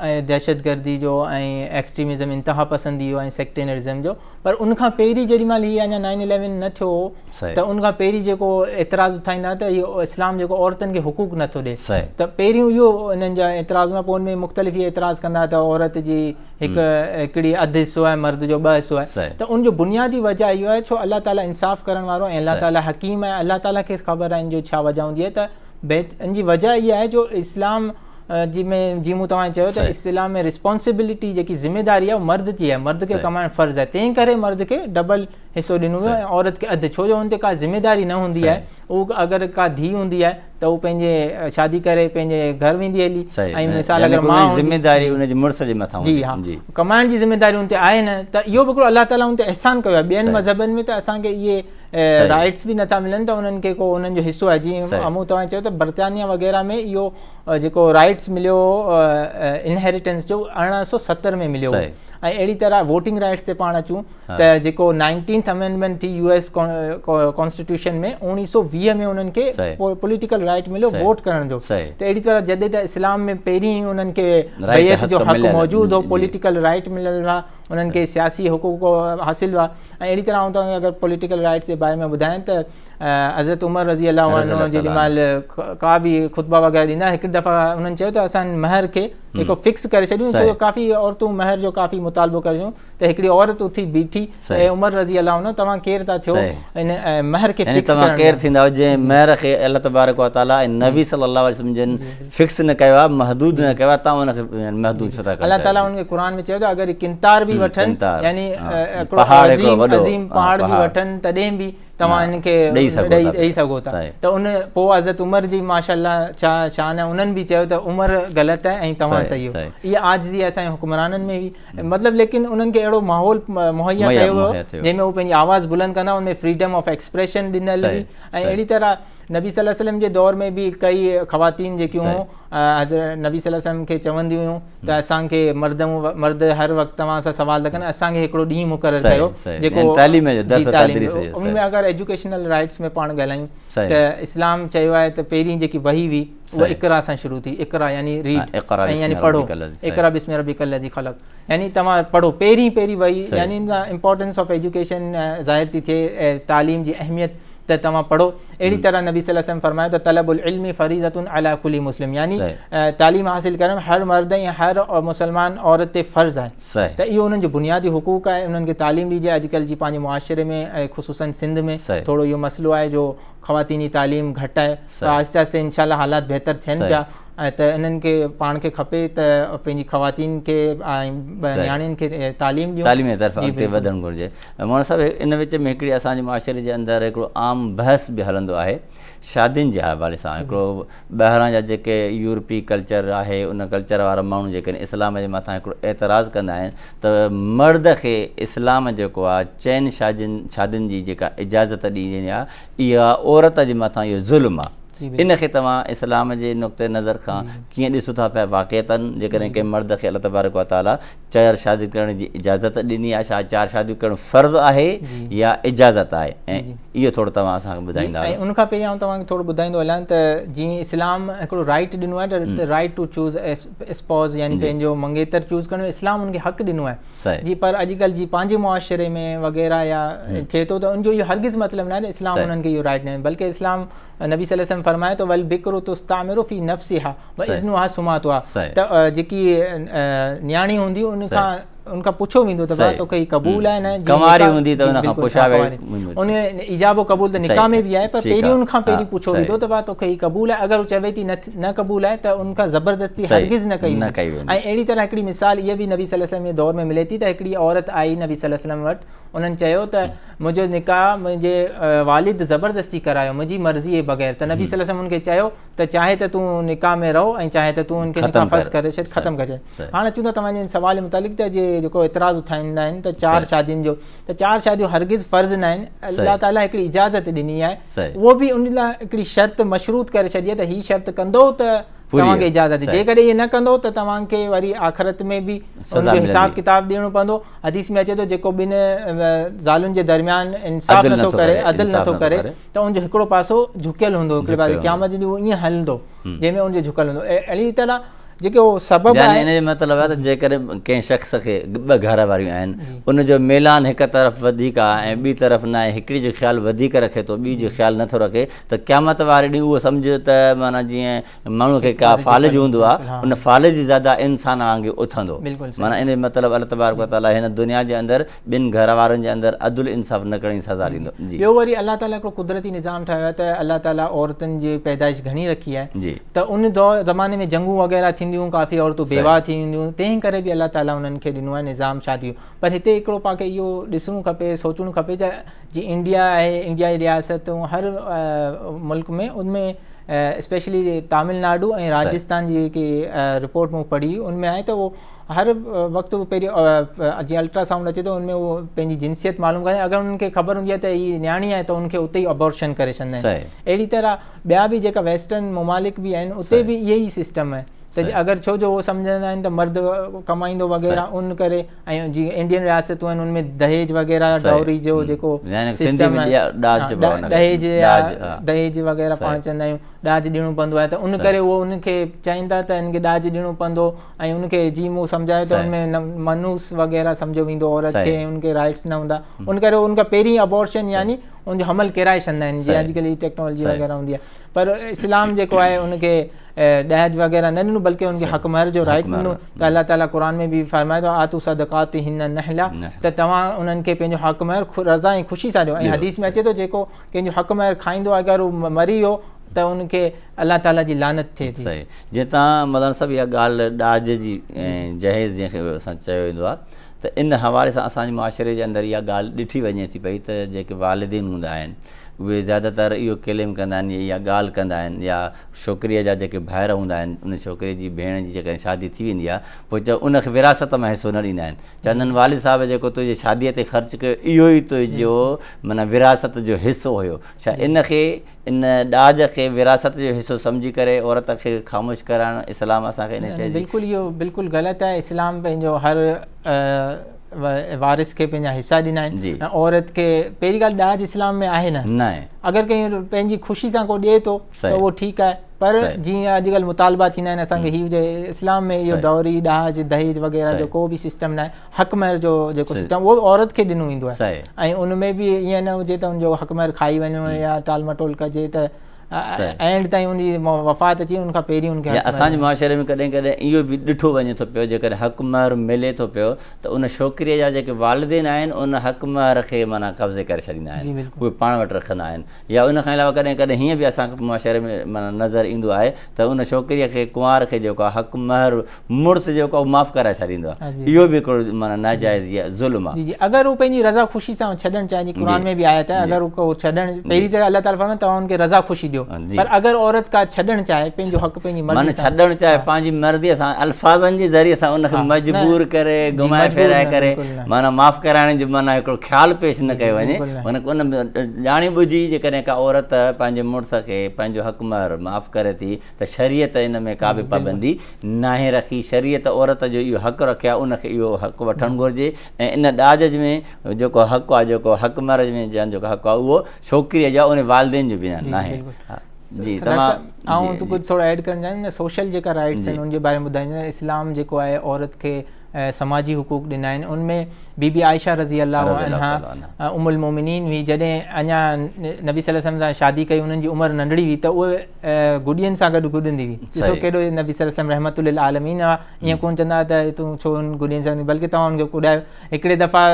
ऐं दहशतगर्दी जो ऐं एक्सट्रीमिज़म इंतिहा पसंदी जो ऐं सेक्टेरिज़म जो, पर उनखां पहिरीं जेॾी महिल हीअ अञा 9/11 न थियो त उनखां पहिरीं जेको एतिराज़ उथाईंदा त इहो इस्लाम जेको औरतुनि खे हुकूक नथो ॾिए, त पहिरियों इहो इन्हनि जा एतिराज़ हुआ, पोइ उन में मुख़्तलिफ़ इहे एतिराज़ कंदा त औरत जी हिकिड़ी अधु हिसो आहे, मर्द जो 2 हिसो आहे। त उनजो बुनियादी वजह इहो आहे छो अल्लाह ताला इंसाफ़ करण वारो ऐं अल्लाह ताला हकीम आहे, अल्लाह ताला खे ख़बर आहे इन जो छा वजह हूंदी आहे। त इन जी वजह इहा आहे जो इस्लाम जंहिंमें जीअं मूं तव्हां चयो त इस्लाम में रिस्पॉन्सिबिलिटी जेकी ज़िम्मेदारी आहे मर्द जी आहे, मर्द खे कमाइणु फ़र्ज़ु आहे, तंहिं करे मर्द खे डबल हिसो ॾिनो वियो ऐं औरत खे अधु, छो जो हुन ते का ज़िम्मेदारी न हूंदी आहे। उहो अगरि का धीउ हूंदी आहे त उहो पंहिंजे शादी करे पंहिंजे घर वेंदी हली, ऐं मिसाल अगरि मां ज़िम्मेदारी उनजे मुड़ुस जे मथां, जी हा, कमाइण जी ज़िम्मेदारी हुन ते आहे न, त इहो बि हिकिड़ो अलाह ताला हुन ते अहसान कयो आहे। ॿियनि मज़हबनि में त असांखे इहे राइट्स बि नथा मिलनि त उन्हनि खे को उन्हनि जो हिसो आहे। जीअं मूं तव्हां चयो त बर्तानिया वग़ैरह में इहो जेको राइट्स मिलियो इनहेरिटेंस जो 1870 में मिलियो, ऐं अहिड़ी तरह वोटिंग राइट्स ते पाण अचूं त जेको 19th अमेंडमेंट थी US कॉन्स्टिट्यूशन में 1920 में उन्हनि खे पॉलिटिकल राइट मिलियो वोट करण जो। त अहिड़ी तरह जॾहिं त इस्लाम में पहिरीं उन्हनि खे बैत जो हक़ मौजूदु हो, पॉलिटिकल राइट मिलियल हुआ, उन्हनि खे सियासी हुकूक हासिलु हुआ। ऐं अहिड़ी तरह आउं तव्हांखे अगरि पॉलिटिकल राइट्स जे बारे में ॿुधायां त हज़रत उमर रज़ी अल्लाहु अन्हु जेॾी महिल का बि ख़ुतबा वग़ैरह ॾींदा, हिकु दफ़ा उन्हनि चयो त असां महर खे हिकु फिक्स करे छॾियूं, छो जो काफ़ी औरतूं महर जो काफ़ी मुतालबो करियूं। त हिकिड़ी औरत उथी बीठी ऐं उमर रज़ी अल्लाहु अन्हु तव्हां केरु था थियो इन महर खे फिक्स तव्हां केरु थींदा जंहिं महर खे अल्लाह तबारक व तआला ऐं नबी सल्लल्लाहु अलैहि वसल्लम जन फिक्स न कयो आहे, महदूद न कयो आहे, तव्हां उनखे महदूद छो था कयो? अल्लाह ताला उनखे क़ुर में चयो त अगरि किंतार बि वठनि, यानी अज़ीम पहाड़ बि वठनि, तॾहिं बि तव्हां इनखे ॾेई सघो था। त उन पोइ हज़रत उमर जी माशाअल्लाह छा शान आहे, उन्हनि बि चयो त उमर ग़लति आहे ऐं तव्हां सही हो। इहा आजिज़ी असांजे हुक्मराननि में बि मतिलबु, लेकिन उन्हनि खे अहिड़ो माहौल मुहैया कयो वियो जंहिंमें उहे पंहिंजी आवाज़ बुलंद कंदा, उनमें फ्रीडम ऑफ एक्सप्रेशन ॾिनल हुई। ऐं अहिड़ी तरह नबी सल्लल्लाहु अलैहि वसल्लम जे दौर में बि कई ख़वातीन जेकियूं हुयूं हज़रत नबी सल्लल्लाहु अलैहि वसल्लम खे चवंदियूं हुयूं त असांखे मर्द हर वक़्तु तव्हां सां सवाल था कनि, असांखे हिकिड़ो ॾींहुं मुक़ररु कयो जेको उन में अगरि एजुकेशनल राइट्स में पाण ॻाल्हायूं त इस्लाम चयो आहे त पहिरीं जेकी वही हुई उहा इक़रा सां शुरू थी, इक़रा यानी रीड ऐं यानी पढ़ो, इक़रा बिस्मि रब्बिकल लज़ी ख़लक़, यानी तव्हां पढ़ो। पहिरीं वही यानी द इम्पोर्टेंस ऑफ एजुकेशन ज़ाहिर थी थिए, तालीम जी अहमियत त तव्हां पढ़ो। अहिड़ी तरह नबी सल्लल्लाहु अलैहि वसल्लम फरमायो त तलबुल इल्मी फरीज़तुन अला कुल्ली मुस्लिम, यानी तालीम हासिल करणु हर मर्द ऐं हर मुसलमान औरत ते फ़र्ज़ु आहे। त इहो उन्हनि जो बुनियादी हुकूक आहे, उन्हनि खे तालीम ॾिजे। अॼुकल्ह जी पंहिंजे मुआशिरे में ऐं ख़ुसूसन सिंध में थोरो इहो मसइलो आहे जो ख़वातीनी तालीम घटि आहे, त आहिस्ते आहिस्ते इनशाअल्लाह हालात बहितर थियनि पिया। त इन्हनि खे पाण खे खपे त पंहिंजी ख़वातीन खे ऐं नियाणियुनि खे तालीम ॾियूं, तालीम जी तरफ़ अॻिते वधणु घुरिजे। मौलाना साहिबु इन विच में हिकिड़ी असांजे मुआशिरे जे अंदरि हिकिड़ो आम बहस बि हलंदो आहे शादियुनि जे हवाले सां। हिकिड़ो ॿाहिरां जा जेके यूरोपी कल्चर आहे, उन कल्चर वारा माण्हू जेके इस्लाम जे मथां हिकिड़ो एतिराज़ कंदा आहिनि त मर्द खे इस्लाम जेको आहे चइनि शादियुनि जी जेका इजाज़त ॾिनी आहे, इहा औरत जे मथां इहो ज़ुल्म आहे। इन खे तव्हां इस्लाम जे नुक़्ते नज़र खां कीअं ॾिसो था पिया? वाक़िअतन जेकॾहिं कंहिं मर्द खे अल्लाह तबारक व तआला 4 शादी करण जी इजाज़त ॾिनी आहे, छा 4 शादियूं करणु फ़र्ज़ु आहे या इजाज़त आहे? ऐं इहो थोरो तव्हां असांखे ॿुधाईंदा। ऐं उनखां पहिरीं आउं तव्हांखे थोरो ॿुधाईंदो हलां त जीअं इस्लाम हिकिड़ो राइट ॾिनो आहे त राइट टू चूज़ स्पॉज, यानी पंहिंजो मंगेतर चूज़ करणु, इस्लाम उनखे हक़ ॾिनो आहे जी। पर अॼुकल्ह जी पंहिंजे मुआशिरे में वग़ैरह या थिए थो त उनजो इहो हरगिज़ मतिलबु न आहे त इस्लाम उन्हनि खे इहो राइट ॾिनो, बल्कि इस्लाम नबी सल्लल्लाहु अलैहि वसल्लम फरमाए तो वल बिक्रो तुस्तामिरु फी नफ्सिहा व इज़्नुहा सुमातुहा, त जेकी न्याणी हूंदी उनखां पुछो वेंदो त भाउ तोखे क़बूल आहे न, कमारी हूंदी त उनखां पुछावे, उन इजाबो क़बूल त निकाह में बि आहे, पर पहिरीं उनखां पहिरीं पुछो वेंदो त भाउ तोखे क़बूल आहे। अगरि चवे थी न क़बूल आहे त उनखां ज़बरदस्ती हरगिज़ न कई वेंदी। ऐं अहिड़ी तरह हिकिड़ी मिसाल इहा बि नबी सल्लल्लाहु अलैहि वसल्लम जे दौर में मिले थी त हिकिड़ी औरत आई नबी सल्लल्लाहु अलैहि वसल्लम वटि, उन्हनि चयो त मुंहिंजो निकाह मुंहिंजे वालिद ज़बरदस्ती करायो मुंहिंजी मर्ज़ी जे बग़ैर। त नबी सल्लल्लाहु अलैहि वसल्लम उनखे चयो त चाहे त तूं निकाह में रहो ऐं चाहे त तूं उनखे निकाह फस करे छॾ, ख़तमु करे छॾ। हाणे अचूं था तव्हांजे सवाल जे मुतालिक़ त जेको एतिराज़ उथाईंदा आहिनि त 4 शादियुनि जो, त 4 शादियूं हरगिज़ फ़र्ज़ु न आहिनि। अल्लाह ताला हिकिड़ी इजाज़त ॾिनी आहे, उहो बि उन लाइ हिकिड़ी शर्त मशरूत करे छॾी आहे त हीअ शर्त कंदो त तव्हांखे इजाज़त, जेकॾहिं इहे न कंदो त तव्हांखे वरी आख़िरत में बि उनजो हिसाब किताब ॾियणो पवंदो। हदीस में अचे थो जेको ॿिनि ज़ालुनि जे दरमियान इंसाफ़ नथो करे, अदल नथो करे, त उनजो हिकिड़ो पासो झुकियल हूंदो, हिकिड़े पासे क़यामत जो ईअं हलंदो जंहिंमें उनजो झुकियल हूंदो। अहिड़ी तरह जेके उहो सबबु यानी आहे। इन जो मतिलबु आहे त जेकॾहिं कंहिं शख़्स खे ॿ घर वारियूं आहिनि, उनजो मेलान हिकु तरफ़ वधीक आहे ऐं ॿी तरफ़ न आहे, हिकिड़ी जो ख़्यालु वधीक रखे थो, ॿी जो ख़्यालु नथो रखे, त क़यामत वारे ॾींहुं उहो सम्झ त माना जीअं माण्हू खे का फालिज हूंदो आहे, उन फालिज ज़्यादा इंसान वांगुरु उथंदो। माना इन जो मतिलबु अल्लाह तबारक व तआला हिन दुनिया जे अंदरि ॿिनि घर वारनि जे अंदरि अदुल इंसाफ़ न करण जी सज़ा ॾींदो। जी ॿियो वरी अल्लाह ताला हिकिड़ो कुदरती निज़ाम ठाहियो आहे त अल्लाह ताला औरतुनि जी पैदाइश घणी रखी आहे, जी त उन दौर ज़माने में जंगूं वग़ैरह थींदियूं, काफ़ी औरतूं बेवा थी वेंदियूं, तंहिं करे बि अल्लाह ताला उन्हनि खे ॾिनो आहे निज़ाम शादियूं। पर हिते हिकिड़ो पाण इहो ॾिसणो खपे, सोचणो खपे जी इंडिया आहे, इंडिया जी रियासतूं हर मुल्क में, उनमें स्पेशली तमिलनाडु ऐं राजस्थान जी जेकी रिपोर्ट मूं पढ़ी उनमें आहे त उहो हर वक़्तु पहिरीं जीअं अल्ट्रासाउंड अचे थो उनमें उहो पंहिंजी जिनसियत मालूम करे, अगरि उन्हनि खे ख़बर हूंदी आहे त हीअ न्याणी आहे त उनखे उते ई अबॉर्शन करे छॾींदा आहिनि। अहिड़ी तरह ॿिया बि जेका वेस्टर्न ममालिक बि आहिनि उते बि इहे ई सिस्टम आहे त अगरि छो जो उहो सम्झंदा आहिनि त मर्द कमाईंदो वग़ैरह उन करे, ऐं जीअं इंडियन रियासतूं आहिनि उनमें दहेज वग़ैरह डॉरी जो जेको सिस्टम आहे, दहेज वग़ैरह पाण चवंदा आहियूं, ॾाज ॾियणो पवंदो आहे, त उन करे उहो उनखे चाहिनि था त हिनखे ॾाज ॾियणो पवंदो, ऐं उनखे जीअं मूं सम्झायो त उनमें मनूस वग़ैरह सम्झो वेंदो औरत खे, उनखे राइट्स न हूंदा, उन करे उनखां पहिरीं अबॉर्शन यानी उनजो हमल किराए छॾींदा आहिनि, जीअं अॼुकल्ह जी टेक्नोलॉजी वग़ैरह हूंदी आहे। पर इस्लाम जेको आहे उनखे ॾहेज वग़ैरह न ॾिनो, बल्कि उनखे हक़ महर जो राइट ॾिनो। त अल्लाह ताला क़ुर में बि फरमाए थो आतू सदक़ात हिन नहला, त तव्हां उन्हनि खे पंहिंजो हक़ महर रज़ा ऐं ख़ुशी सां ॾियो। ऐं हदीस में अचे थो जेको कंहिंजो हक़ महर खाईंदो अगरि उहो मरी वियो त उनखे अल्लाह ताला जी लानत थिए थी। सही, जीअं तव्हां मौलाना साहिबु इहा ॻाल्हि ॾाज जी ऐं जहेज़ जंहिंखे असां चयो वेंदो आहे, त इन हवाले सां असांजे मुआशिरे जे अंदरि इहा ॻाल्हि ॾिठी वञे थी पई त जेके वालिदीन हूंदा आहिनि उहे ज़्यादातर इहो क्लेम कंदा आहिनि, इहा ॻाल्हि कंदा आहिनि, या छोकिरीअ जा जेके भाइर हूंदा आहिनि उन छोकिरे जी भेण जी जेकॾहिं शादी थी वेंदी आहे पोइ चओ उनखे विरासत में हिसो न ॾींदा आहिनि, चवंदा आहिनि वालिद साहिब जेको तुंहिंजी शादीअ ते ख़र्चु कयो इहो ई तुंहिंजो माना विरासत जो हिसो हुयो। छा इनखे इन ॾाज खे विरासत जो हिसो सम्झी करे औरत खे ख़ामोश कराइणु इस्लाम असांखे इन शइ बिल्कुलु इहो बिल्कुलु ग़लति आहे। इस्लाम पंहिंजो हर वारिस खे पंहिंजा हिसा ॾिना आहिनि, ऐं औरत खे पहिरीं ॻाल्हि ॾाज इस्लाम में आहे न आहे, अगरि कंहिं पंहिंजी ख़ुशी सां को ॾिए थो त उहो ठीकु आहे, पर जीअं अॼुकल्ह मुतालबा थींदा आहिनि असांखे हीअ हुजे, इस्लाम में इहो डॉरी ॾाज दहेज वग़ैरह जो को बि सिस्टम न आहे। हक़ महर जो जेको सिस्टम उहो औरत खे ॾिनो वेंदो आहे, ऐं उन में बि ईअं न हुजे त उनजो हक़ महर खाई वञो या टाल मटोल कजे त एंड ताईं उनजी वफ़ात अची उनखां पहिरीं उनखे। असांजे मुआशिरे में कॾहिं कॾहिं इहो बि ॾिठो वञे थो पियो जेकॾहिं हक़ महर मिले थो पियो त उन छोकिरीअ जा जेके वालिदैन आहिनि उन हक़ महर खे माना कब्ज़े करे छॾींदा आहिनि, उहे पाण वटि रखंदा आहिनि। या उन खां अलावा कॾहिं कॾहिं हीअं बि असांखे मुआशिरे में माना नज़र ईंदो आहे त उन छोकिरीअ खे कुंवार खे जेको आहे हक़ महर मुड़ुस जेको आहे माफ़ु कराए छॾींदो आहे, इहो बि हिकिड़ो माना नाजाइज़ या ज़ुल्म आहे। जी अगरि हू पंहिंजी रज़ा ख़ुशी सां छॾणु चाहे, क़ुर में बि आयत आहे अगरि हू छॾणु पहिरीं त अल्लाह ताला फरमाए तव्हां उनखे रज़ा ख़ुशी ॾियो, पर अगरि औरत का छॾणु चाहे पंहिंजो हक़ पंहिंजी मर्ज़ी सां छॾणु चाहे पंहिंजी मर्ज़ीअ सां अल्फाज़नि जे ज़रिए सां उनखे मजबूर करे घुमाए फिराए करे माना माफ़ु कराइण जो माना हिकिड़ो ख़्यालु पेश न कयो वञे, माना उन ॼाणी बुझी जेकॾहिं का औरत पंहिंजे मुड़ुस खे पंहिंजो हक़ महर माफ़ु करे थी त शरीयत इन में का बि पाबंदी नाहे रखी। शरीयत औरत जो इहो हक़ु रखियो आहे उनखे इहो हक़ु वठणु घुरिजे, ऐं इन ॾाज में जेको हक़ु आहे जेको हक़ महर में जेको हक़ु आहे उहो छोकिरीअ जा उन वालिदैन जो बि न आहे। जी तमामु कुझु थोरो ऐड करणु चाहियां, सोशल जेका राइट्स आहिनि उनजे बारे में ॿुधाईंदा। इस्लाम जेको आहे औरत खे समाजी हुकूक ॾिना आहिनि, उनमें बीबी आयशा रज़ी अल्लाह अन्हा उमुल मोमिनीन हुई, जॾहिं अञा नबी सल्लल्लाहु अलैहि वसल्लम सां शादी कई उन्हनि जी उमिरि नंढड़ी हुई त उहे गुॾियुनि सां गॾु गुॾंदी हुई। ॾिसो केॾो नबी सल्लल्लाहु अलैहि वसल्लम रहमतुल लिल आलमीन आहे, ईअं कोन चवंदा त तूं छो उन गुॾियुनि सां, बल्कि तव्हां उनखे कुॾायो। हिकिड़े दफ़ा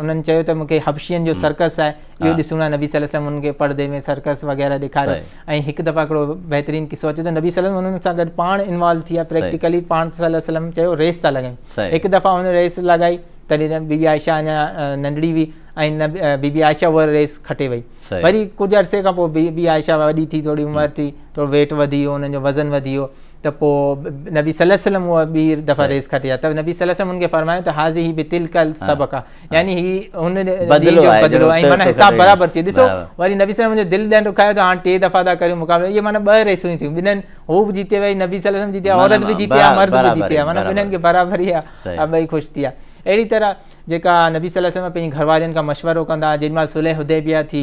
उन्हनि चयो त मूंखे हबशियुनि जो सर्कस आहे इहो ॾिसणो आहे, नबी सल्लल्लाहु अलैहि वसल्लम उनखे पर्दे में सर्कस वग़ैरह ॾेखारियो। ऐं हिकु दफ़ा हिकिड़ो बहितरीनु किसो अचे त नबी सल्लल्लाहु अलैहि वसल्लम उन्हनि सां गॾु पाण इन्वॉल्व थी विया, प्रैक्टिकली पाण सल्लल्लाहु अलैहि वसल्लम चयो रेस था लॻायूं। हिकु दफ़ा हुन रेस लॻाई तॾहिं बीबी आयशा अञा नंढड़ी हुई ऐं बीबी आयशा उहा रेस खटे वई। वरी कुझु अरसे खां पोइ बीबी आयशा वॾी थी, थोरी उमिरि थी, थोरो वेट वधी वियो, हुननि जो वज़न वधी वियो, त पोइ नबी सल्लल्लाहु अलैहि वसल्लम उहा ॿी दफ़ा रेस खटी आहे। त नबी सल्लल्लाहु अलैहि वसल्लम हुनखे फरमायो त हाज़ी ही बितिलकल सबक़ आहे, यानी ही हुन बदिलो ऐं माना हिसाब बराबरि थी। ॾिसो वरी नबी सल्लल्लाहु अलैहि वसल्लम जो दिलि ॾंड खायो त हाणे 3 दफ़ा था करियूं मुक़ाबिलो, इहे माना 2 रेसूं थियूं, ॿिन्हिनि हू बि जीते वई, नबी सल्लल्लाहु अलैहि वसल्लम जीते, औरत बि जीते आहे, मर्द बि जीते आहे, माना ॿिन्हिनि खे बराबरी आहे, ॿई ख़ुशि थी आहे। अहिड़ी तरह जेका नबी सल्लल्लाहु अलैहि वसल्लम पंहिंजी घरवारियुनि खां मशवरो कंदा, जेॾीमहिल सुलह हुदैबिया थी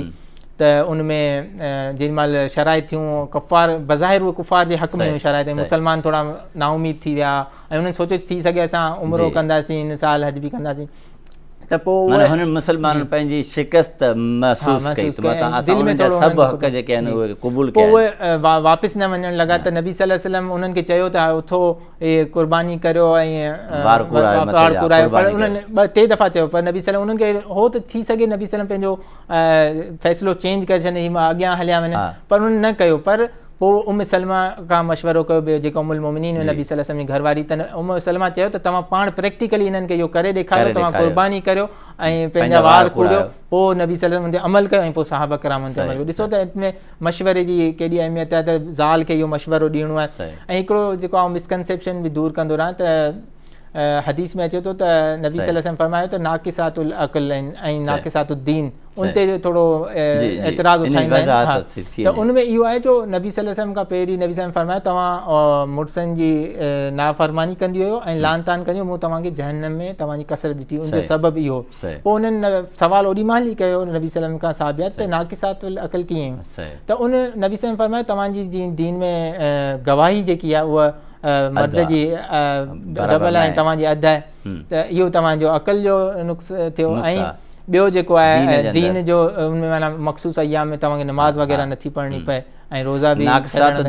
त त उन में जेॾी महिल शराइत थियूं कुफ़ार बज़ाहिर उहे कुफ़ार जे हक़ में हुयूं शराइत, मुस्लमान थोरा नाउमीद थी विया ऐं उन्हनि सोचियो थी सघे असां उमिरो कंदासीं हिन साल हज बि कंदासीं, त पोइ माना हुननि मुस्लमाननि पंहिंजी शिकस्त महसूस कई, दिलि में थोरो सभु हक़ जेके आहिनि उहे क़बूल कया, पोइ उहे वापसि न वञणु लॻा त नबी सल्लल्लाहु अलैहि वसल्लम उन्हनि खे चयो त उथो इहे कुर्बानी करियो ऐं वार कुरायो, पर उन्हनि 2-3 दफ़ा चयो, पर नबी सल्लल्लाहु उन्हनि खे हो त थी सघे नबी सल्लल्लाहु पंहिंजो फ़ैसिलो चेंज करे छॾे अॻियां हलिया वञनि, पर उन्हनि न कयो। पर पोइ उम सलमा खां मशवरो कयो ॿियो जेको उमुल मोमिनीन नबी सल्लल्लाहु अलैहि वसल्लम जी घरवारी, त उम सलमा चयो त तव्हां पाण प्रैक्टिकली हिननि खे इहो करे ॾेखारियो, तव्हां कुर्बानी करियो ऐं पंहिंजा वार कूड़ियो। पोइ नबी सल्लल्लाहु अलैहि वसल्लम अमल कयो ऐं पोइ सहाबा किरामनि ते अमल कयो। ॾिसो त हिन में मशवरे जी केॾी अहमियत आहे, त ज़ाल खे इहो मशवरो ॾियणो आहे। ऐं हिकिड़ो जेको आहे मिसकनसेप्शन बि दूरि कंदो रहां त हदीस में अचे थो त नबी सल्लल्लाहु अलैहि वसल्लम फरमायो त नाक़िसातुल अक़ल ऐं नाक़िसातुद दीन, उन ते थोरो एतिराज़ उठाईंदा आहिनि। त उन में इहो आहे जो नबी सल्लल्लाहु अलैहि वसल्लम खां पहिरीं नबी सल्लल्लाहु अलैहि वसल्लम फरमायो तव्हां मुड़ुसनि जी नाफ़रमानी कंदी हुयो ऐं लान तान कंदी हुयो, मूं तव्हांखे जहन्नम में तव्हांजी कसरत ॾिठी, उनजो सबबु इहो। पोइ उन्हनि सवाल ओॾी महिल ई कयो नबी सल्लल्लाहु अलैहि वसल्लम खां साबित त नाक़िसातुल अक़ल कीअं, त उन नबी सल्लल्लाहु अलैहि वसल्लम फरमायो तव्हांजी जीअं दीन में गवाही जेकी आहे उहा मर्द जी डबल आहे, तव्हांजी अधु आहे, त इहो तव्हांजो अक़ल जो नुक़्स थियो। ऐं ॿियो जेको आहे दीन जो उनमें माना मख़सूस अयाम में तव्हांखे नमाज़ वग़ैरह नथी पढ़णी पए ऐं रोज़ा बि।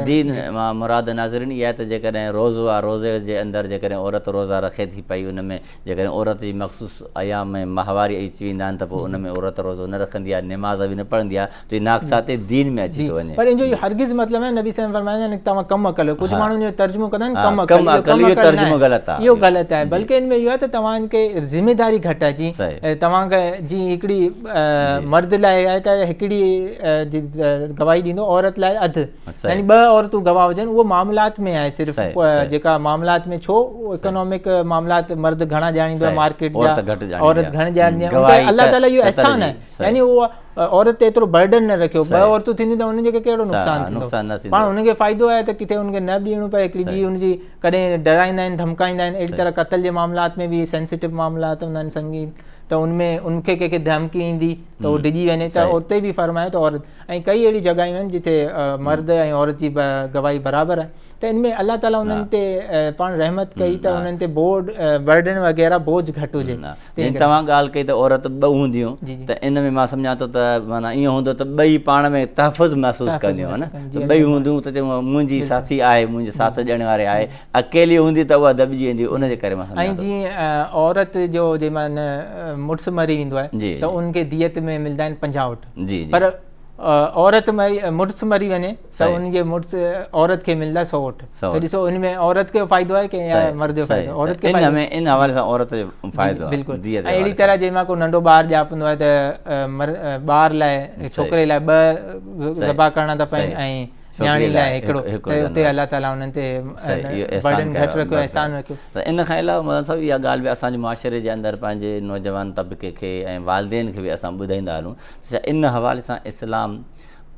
दीन मां मुराद नाज़रीन इहा त जेकॾहिं रोज़ो आहे, रोज़े जे अंदरि जेकॾहिं औरत रोज़ा रखे थी पई, उन में जेकॾहिं औरत जी मख़सूस अयाम में माहवारी अची वेंदा आहिनि त पोइ उन में औरत रोज़ो न रखंदी आहे, नमाज़ बि न पढ़ंदी आहे, त इहे नाक़सात दीन में अची थो वञे। पर इनजो इहो हरगिज़ मतिलबु आहे नबी सल्लल्लाहु अलैहि वसल्लम तव्हां कमु कयो, कुझु माण्हुनि जो तर्जुमो कंदा आहिनि कमु तर्जुमो ग़लति आहे, इहो ग़लति आहे। बल्कि इन में इहो आहे त तव्हांखे ज़िमेदारी घटि आहे, जीअं तव्हांखे जीअं हिकिड़ी मर्द लाइ आहे त हिकिड़ी गवाही ॾींदो, औरत लाइ अधु, यानी 2 औरतूं गवाह हुजनि, उहो मामलात में आहे सिर्फ़ु जेका मामलात में, छो इकोनॉमिक मामलात मर्द घणा ॼाणींदो आहे मार्केट जा, औरत घणी ॼाणींदी आहे, अल्लाह ताला इहो एहसान आहे, यानी उहो औरत ते एतिरो बर्डन न रखियो। 2 औरतूं थींदियूं त उनखे कहिड़ो नुक़सानु थींदो, पाण उनखे फ़ाइदो आहे त किथे उनखे न ॾियणो पए। हिकिड़ी ॿी उनजी कॾहिं डराईंदा आहिनि, धमकाईंदा आहिनि, अहिड़ी तरह क़त्ल जे मामलात में बि सेंसिटिव मामलात हूंदा आहिनि संगीन, त उनमें उनखे कंहिंखे धमकी ईंदी त उहो डिॼी वञे, त उते बि फरमाए त औरत। ऐं कई अहिड़ी जॻहियूं आहिनि जिते मर्द ऐं औरत जी गवाही बराबरि आहे, त इनमें अल्लाह ताला उन्हनि ते पाण रहमत कई त उन्हनि ते बर्डन वग़ैरह बोझ घटि हुजे। तव्हां ॻाल्हि कई त औरत 2 हूंदियूं, त इन में मां सम्झां थो त माना ईअं हूंदो त 2 पाण में तहफ़ुज़ महसूसु कंदियूं, हा न, 2 हूंदियूं त मुंहिंजी साथी आहे, मुंहिंजो साथ ॾियण वारे आहे, अकेली हूंदी त उहा दॿिजी वेंदी, उनजे करे मां। ऐं जीअं औरत जो जंहिंमहिल मुड़ुसु मरी वेंदो आहे त उनखे दियत में मिलंदा आहिनि 65, पर औरत मुड़ुसु मरी वञे त उनजे मुड़ुसु औरत खे मिलंदा 100। त ॾिसो उनमें औरत खे फ़ाइदो आहे की या मर्द जो फ़ाइदो, औरत खे इन हवाले सां औरत जो फ़ाइदो आहे बिल्कुलु। ऐं अहिड़ी तरह जंहिंमां को नंढो ॿारु ॼापंदो आहे त ॿार लाइ छोकिरे लाइ 2 ज़बा करणा था पवनि ऐं न्याणी लाइ हिकिड़ो, त उते अल्लाह ताला उन्हनि ते बर्डन घटि रखियो, एहसान रखियो। त इन खां अलावा मतिलबु इहा ॻाल्हि बि असांजे मुआशिरे जे अंदरि पंहिंजे नौजवान तबिके खे ऐं वालिदेन खे बि असां ॿुधाईंदा हलूं, इन हवाले सां इस्लाम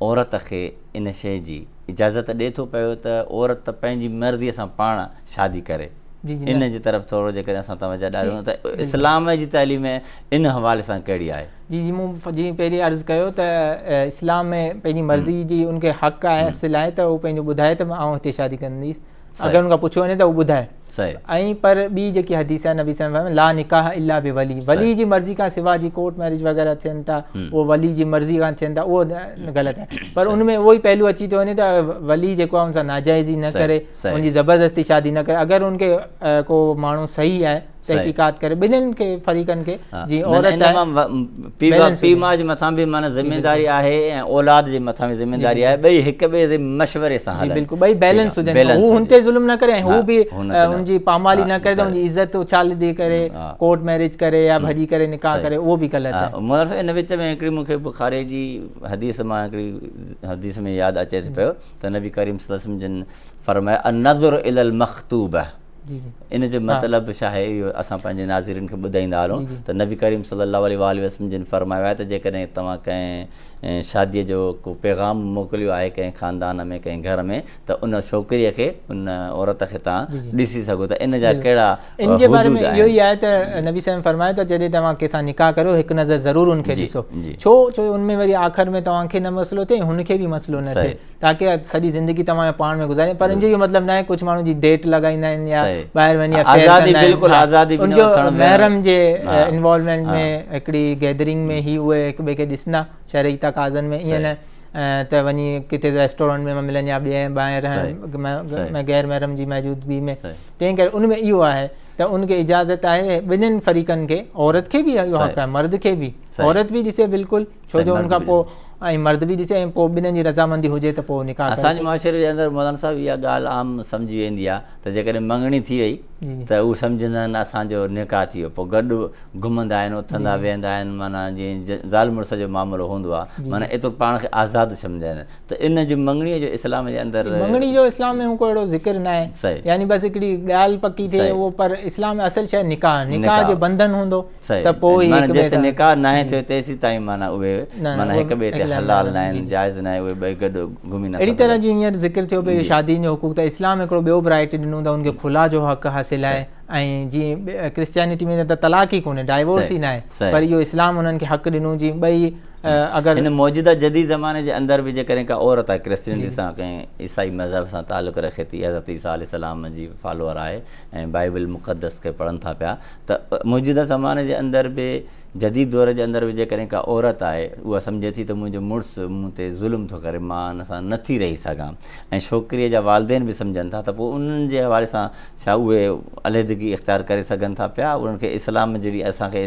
औरत खे इन शइ जी इजाज़त ॾिए थो पियो त औरत पंहिंजी मर्ज़ीअ सां पाण शादी करे, इन जी तरफ़ थोरो जेकॾहिं असां तवजो ॾियूं त इस्लाम जी तइलीम इन हवाले सां कहिड़ी आहे? जी मूं जीअं पहिरीं अर्ज़ु कयो त इस्लाम में पंहिंजी मर्ज़ी जी उनखे हक़ आहे, असुलु आहे, त उहो पंहिंजो ॿुधाए त मां हिते शादी कंदीसि, अगरि उनखां पुछियो वञे त उहो ॿुधाए। ऐं पर ॿी जेकी हदीस आहे नबी सल्लल्लाहु अलैहि वसल्लम, ला निकाह इल्ला बि वली जी मर्ज़ी खां सिवा जी कोर्ट मैरिज वग़ैरह थियनि था, उहो वली जी मर्ज़ी खां थियनि था, उहो ग़लति आहे। पर उनमें उहो ई पहलू अची थो वञे त वली जेको आहे उन सां नाजाइज़ी न करे, उनजी ज़बरदस्ती शादी न करे, अगरि उनखे को माण्हू सही आहे तहक़ीक़ात करे ॿिन्हिनि खे फरीक़नि खे, जीअं औरत पीउ माउ जे मथां बि माना ज़िमेदारी आहे ऐं औलाद जे मथां बि ज़िमेदारी आहे, ॿई हिक ॿिए जे मशवरे सां हलनि, बिल्कुलु ॿई बैलेंस हुजनि, हू हुन ते ज़ुल्म न करे ऐं हू बि उनजी पामाली न करे त उनजी इज़त उछालींदी करे कोर्ट मैरिज करे या भॼी करे निकाह करे, उहो बि ग़लति आहे। मगर इन विच में हिकिड़ी मूंखे बुखारी जी हदीस मां हिकिड़ी हदीस में यादि अचे थो पियो त नबी करीम सल्लल्लाहु अलैहि वसल्लम जिन फरमाया अन-नज़रु इलल मख़तूब, इन जो मतिलबु छा आहे इहो असां पंहिंजे नाज़रीन खे ॿुधाईंदा हलूं त नबी करीम सल्लल्लाहु अलैहि वसल्लम जिन फरमायो आहे त जेकॾहिं तव्हां कंहिं शादीअ जो को पैगाम मोकिलियो आहे कंहिं ख़ानदान में कंहिं घर में त उन छोकिरीअ खे उन औरत खे तव्हां ॾिसी सघो था। इन जा कहिड़ा इन जे बारे में इहो ई आहे त नबी साईं फरमाए त जॾहिं तव्हां कंहिंसां निकाह करियो हिकु नज़र ज़रूरु उनखे ॾिसो। छो उनमें वरी आख़िर में तव्हांखे न मसइलो थिए हुनखे बि मसइलो न थिए ताकी सॼी ज़िंदगी तव्हां पाण में गुज़ारे। पर इनजो इहो मतिलबु न आहे कुझु माण्हू जी डेट लॻाईंदा आहिनि या ॿाहिरि वञी उनजो महरम जे इन्वॉल्वमेंट में हिकिड़ी गैदरिंग में ई उहे हिक ॿिए खे ॾिसंदा शरई तक़ाज़नि में, ईअं न त वञी किथे रेस्टोरेंट में मिलनि या ॿाहिरि गैर महरम जी मौजूदगी में। तंहिं करे उनमें इहो आहे त उनखे इजाज़त आहे ॿिन्हिनि फरीक़नि खे, औरत खे बि इहो हक़ आहे, मर्द खे बि, औरत बि ॾिसे बिल्कुलु, छो जो उनखां पोइ ऐं मर्द बि ॾिसे ऐं पोइ ॿिन्हिनि जी रज़ामंदी हुजे त पोइ निकाह। असांजे मुआशिरे जे अंदरि मौलाना साहिबु इहा ॻाल्हि आम सम्झी वेंदी आहे त जेकॾहिं मङणी थी वई त उहे सम्झंदा आहिनि असांजो निकाह थी वियो, पोइ गॾु घुमंदा आहिनि, उथंदा वेहंदा आहिनि, माना जीअं ज़ाल मुड़ुस जो मामिलो हूंदो आहे, माना एतिरो पाण खे आज़ादु सम्झंदा आहिनि। त इन जो मङणीअ जो इस्लाम जे अंदरि मङणी जो इस्लाम में को अहिड़ो ज़िक्र न आहे, यानी बसि हिकिड़ी ॻाल्हि पकी थिए उहो, पर इस्लाम में असल शइ निकाह, निकाह जो बंधन हूंदो त पोइ जेसिताईं निकाह न थियो तेसि ताईं माना उहे माना हिक ॿिए ते हलाल न आहिनि, जाइज़ न आहे, उहे ॿई गॾु घुमी न। अहिड़ी तरह जी हींअर ज़िक्र थियो भई शादी जो हुकूक, त इस्लाम हिकिड़ो ॿियो वैराइटी ॾिनो त उनखे खुला जो हक़ हासिलु आहे। ऐं जीअं क्रिश्चियनिटी में त तलाक ई कोन्हे, डाइवोर्स ई न आहे, पर इहो इस्लाम उन्हनि खे हक़ ॾिनो जी ॿई अगरि हिन मौजूदा जदीद ज़माने जे अंदरि बि जेकॾहिं का औरत आहे क्रिश्चियनिटी सां कंहिं ईसाई मज़हब सां तालुक़ु रखे थी, हज़रत ईसा अलैहिस्सलाम जी फॉलोअर आहे ऐं बाइबल मुक़दस खे पढ़नि था पिया, त मौजूदा ज़माने जे अंदरि बि जदीद दौर जे अंदरि बि जेकॾहिं का औरत आहे उहा सम्झे थी त मुंहिंजो मुड़ुसु मूं ते ज़ुल्म थो करे, मां हुन सां नथी रही सघां, ऐं छोकिरीअ जा वालिदेन बि सम्झनि था, त पोइ उन्हनि जे हवाले सां छा उहे अलहदगी इख़्तियार करे सघनि था पिया। उन्हनि खे इस्लाम जहिड़ी असांखे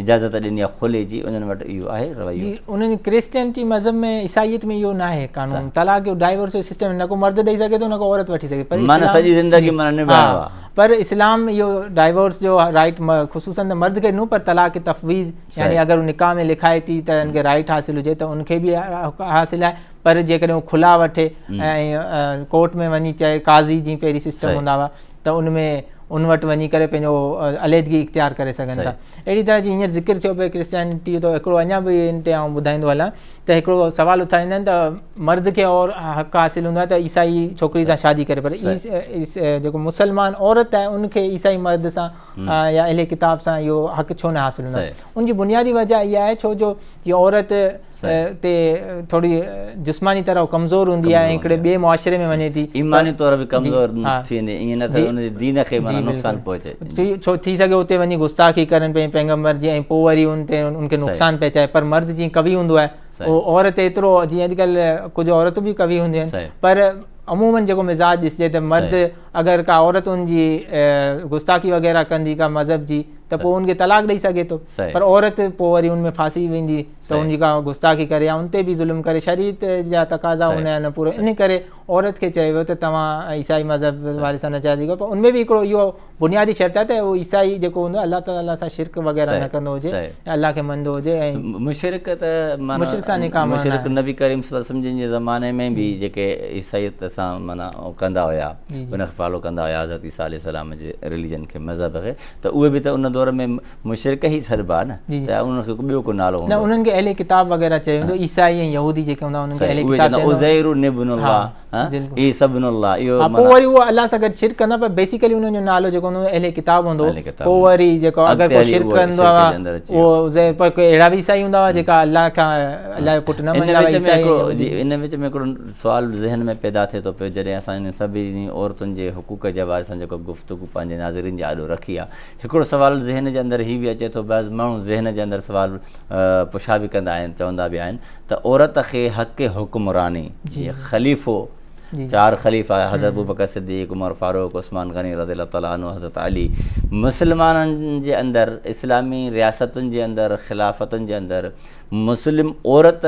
इजाज़त ॾिनी आहे खुले जी, उन्हनि वटि इहो आहे रवैयो। उन्हनि क्रिश्चियनिटी मज़हब में ईसाईयत में इहो न आहे कानून, तलाक जो डाइवोर्स जो सिस्टम न को मर्द ॾेई सघे थो न को औरत वठी सघे, पर माना सॼी ज़िंदगी माना निभाइणो आहे। पर इस्लाम इहो डाइवोर्स जो राइट ख़ुसूसन मर्द खे ॾिनो, पर तलाक तफ़वीज़ यानी अगरि निकाह में लिखाए थी त उनखे राइट हासिल हुजे त उनखे बि हासिल आहे। पर जेकॾहिं उहो खुला वठे ऐं कोर्ट में वञी चए, काज़ी जीअं पहिरीं सिस्टम हूंदा हुआ, त उनमें उन वटि वञी करे पंहिंजो अलहदगी इख़्तियार करे सघनि था। अहिड़ी तरह जी हींअर ज़िक्र थियो पियो क्रिश्चियनिटी, त हिकिड़ो अञा बि इन ते आउं ॿुधाईंदो हलां त हिकिड़ो सुवालु उथारींदा आहिनि त मर्द खे और हक़ हासिल हूंदो आहे त ईसाई छोकिरी सां शादी करे, पर जेको मुसलमान औरत आहे उनखे ईसाई मर्द सां या अहले किताब सां इहो हक़ छो न हासिल हूंदो आहे? उनजी बुनियादी वजह इहा आहे छो जो जीअं औरत ते थोरी जिस्मानी तरह कमज़ोर हूंदी आहे, हिकिड़े ॿिए मुआशिरे में वञे थी, ईमानी तौर बि कमज़ोर थी वेंदी, ईअं न त उनजे दीन खे नुक़सान पहुचे, छो थी सघे उते वञी गुस्ताखी करनि पंहिंजे पैगम्बर जी ऐं पोइ वरी उन ते उनखे नुक़सानु पहुचाए। पर मर्द जीअं कवि हूंदो आहे, उहो औरत एतिरो, जीअं अॼुकल्ह कुझु औरतूं बि कवि हूंदियूं आहिनि, पर अमूमन जेको मिज़ाज ॾिसिजे त मर्द अगरि का औरत उनजी गुस्ताखी वग़ैरह कंदी का मज़हब जी, त पोइ उनखे तलाक ॾेई सघे थो, पर औरत पोइ वरी उनमें फांसी वेंदी त उनजी का गुस्ताखी करे या उन ते बि ज़ुल्म करे, शरीयत जा तक़ाज़ा हूंदा आहिनि पूरो। इन करे औरत खे चयो वियो त तव्हां ईसाई मज़हब वारे सां न चाहे, पर उनमें बि हिकिड़ो इहो बुनियादी शर्त आहे त उहो ईसाई जेको हूंदो आहे अलाह ताला सां शिरक वग़ैरह न कंदो हुजे, अलाह खे मञंदो हुजे। ऐं मुशरिक त मुशरिक सां निकाह, मुशरिक नबी करीम सल्लल्लाहु अलैहि वसल्लम जे ज़माने में बि जेके ईसाईयत सां माना कंदा हुया, उनखे फॉलो कंदा हुया हज़रत ईसा अलैहिस्सलाम जे रिलीजन खे, मज़हब खे, त उहे बि त उन दौर में मुशरिक ई छॾिबा न, त उनखे ॿियो को नालो न, उन्हनि खे अहले किताब वग़ैरह चयो वेंदो, ईसाई ऐं यहूदी जेके हूंदा उन्हनि खे अहले किताब चयो, उज़ैर इब्नुल्लाह, ईसा इब्नुल्लाह, इहो पोइ वरी उहो अलाह सां गॾु शिरक कंदा, पर बेसिकली उन्हनि जो नालो जेको हूंदो अहले किताब हूंदो। पोइ वरी जेको अगरि को शिरक कंदो आहे उहो उज़ैर, पर कोई अहिड़ा बि ईसाई हूंदा हुआ जेका अलाह खां अलाह जो पुटु न मञंदा हुआ। इन विच में हिकिड़ो सुवाल ज़हन में पैदा थिए थो पियो, जॾहिं असां इन सभिनी औरतुनि जे हुकूक जे हवाले सां जेको गुफ़्तगू पंहिंजे नाज़रीन जे आॾो रखी आहे, हिकिड़ो सुवाल ज़हन जे अंदरि हीअ बि अचे थो, बस माण्हू ज़हन जे अंदरि सुवाल पुछा बि कंदा आहिनि, चवंदा बि आहिनि त औरत खे हक़ हुक्मरानी, जीअं ख़लीफ़ो, चार ख़लीफ़ा हज़रत अबू बकर सिद्दीक़, उमर फारूक, उस्मान गनी रज़ियल्लाहु तआला अन्हु, हज़रत अली, मुसलमाननि जे अंदरि, इस्लामी रियासतुनि जे अंदरि, ख़िलाफ़तुनि जे अंदरि मुस्लिम औरत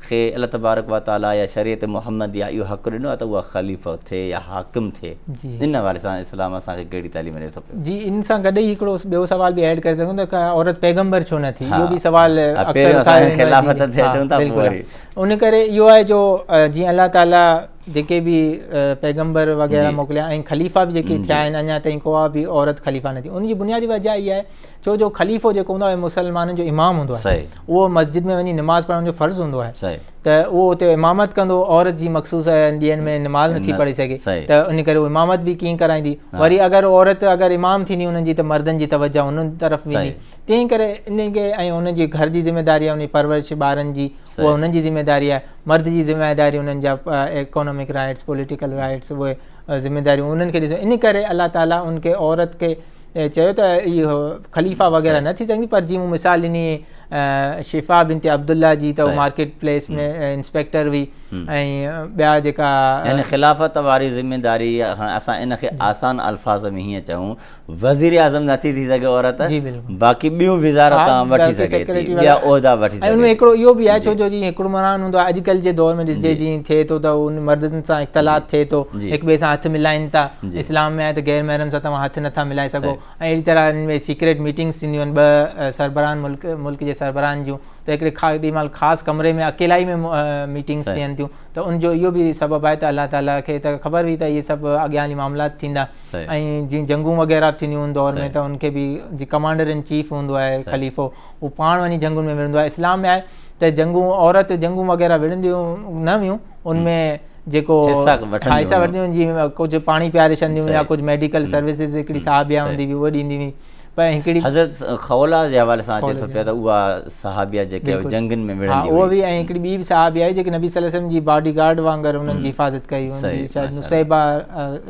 खे अल्लाह तबारक व तआला या शरीयत मुहम्मद या इहो हक़ ॾिनो आहे त उहा ख़लीफ़ो थिए या हाकिम थिए, इन हवाले सां इस्लाम असांखे कहिड़ी तालीम ॾिए थो पियो? जी, इन सां गॾु ई हिकिड़ो ॿियो सुवाल बि ऐड करे सघूं त औरत पैगम्बर छो न थी, इहो बि सुवाल अक्सर उन करे इहो आहे जो जीअं अल्लाह ताला जेके बि पैगंबर वग़ैरह मोकिलिया ऐं ख़लीफ़ा बि जेके थिया आहिनि अञा ताईं को बि औरत ख़लीफ़ा न थी। उनजी बुनियादी वजह इहा आहे छो जो ख़लीफ़ो जेको हूंदो आहे मुसलमाननि जो इमाम हूंदो आहे, उहो मस्जिद में वञी निमाज़ पढ़ण जो फ़र्ज़ु हूंदो आहे, त उहो उते इमामत कंदो, औरत जी मख़सूस ॾींहंनि में निमाज़ नथी पढ़ी सघे त उन करे उहो इमामत बि कीअं कराईंदी। वरी अगरि औरत अगरि इमाम थींदी उन्हनि जी त मर्दनि जी तवजह उन्हनि तरफ़ वेंदी, तंहिं करे इन खे ऐं उनजी घर जी ज़िमेदारी आहे, उन परवरिश ॿारनि जी उहा उन्हनि जी ज़िमेदारी आहे। मर्द जी ज़िमेदारी उन्हनि जा इकोनॉमिक राइट्स, पॉलिटिकल राइट्स, उहे ज़िमेदारियूं उन्हनि खे ॾिसो। इन करे अलाह ताला उनखे औरत खे चयो त इहो ख़लीफ़ा वग़ैरह न थी सघंदी। पर जीअं मूं मिसाल ॾिनी शिफ़ा बिनत अब्दुल्ला जी, त उहो मार्केट प्लेस में इंस्पेक्टर हुई ऐं ॿिया जेका यानी ख़िलाफ़त वारी ज़िमेदारी असां इन खे आसान अल्फाज़ में हीअं चऊं वज़ीर आज़म नथी थी सघे औरत, बाक़ी ॿियूं विज़ारत वठी सघे थी, ॿिया उहिदा वठी सघे। ऐं उनमें हिकिड़ो इहो बि आहे छो जो जीअं हिकिड़ो माण्हू हूंदो आहे अॼुकल्ह जे दौर में ॾिसजे जीअं थिए थो त उन मर्दनि सां इख़्तिलात थिए थो, हिक ॿिए सां हथु मिलाइनि था। इस्लाम में आहे त गैर महरम सां तव्हां हथु नथा मिलाए सघो। ऐं अहिड़ी तरह हिन में सीक्रेट मीटिंग्स थींदियूं आहिनि, ॿ सरबराहन मुल्क जे सरबराहनि जूं, त हिकिड़े केॾी महिल ख़ासि कमरे में अकेलाई में मीटिंग्स थियनि थियूं, त उनजो इहो बि सबबु आहे त अलाह ताला खे त ख़बर हुई त इहे सभु अॻियां हली मामलात थींदा। ऐं जीअं जंगूं वग़ैरह थींदियूं उन दौर में त उनखे बि जीअं कमांडर इन चीफ हूंदो आहे ख़लीफ़ो, उहो पाण वञी जंगुनि में विढ़ंदो आहे। इस्लाम में आहे त जंगूं औरत जंगूं वग़ैरह विढ़ंदियूं न हुयूं, उनमें जेको हिसा वठंदियूं जीअं कुझु पाणी पीआरे छॾंदियूं या कुझु मेडिकल सर्विसिस हिकिड़ी साहबिया हूंदी हुई उहा ॾींदी हुई। पर हिकिड़ी हज़रत खौला जे हवाले सां अचे थो पियो त उहा सहाबिया जेके जंगनि में विढ़ंदी हुई, उहा बि। ऐं हिकिड़ी ॿी बि सहाबिया आहे जेके नबी सल्लल्लाहु अलैहि वसल्लम जी बॉडी गार्ड वांगुरु उन्हनि जी हिफ़ाज़त कई हुई, शायदि नुसैबा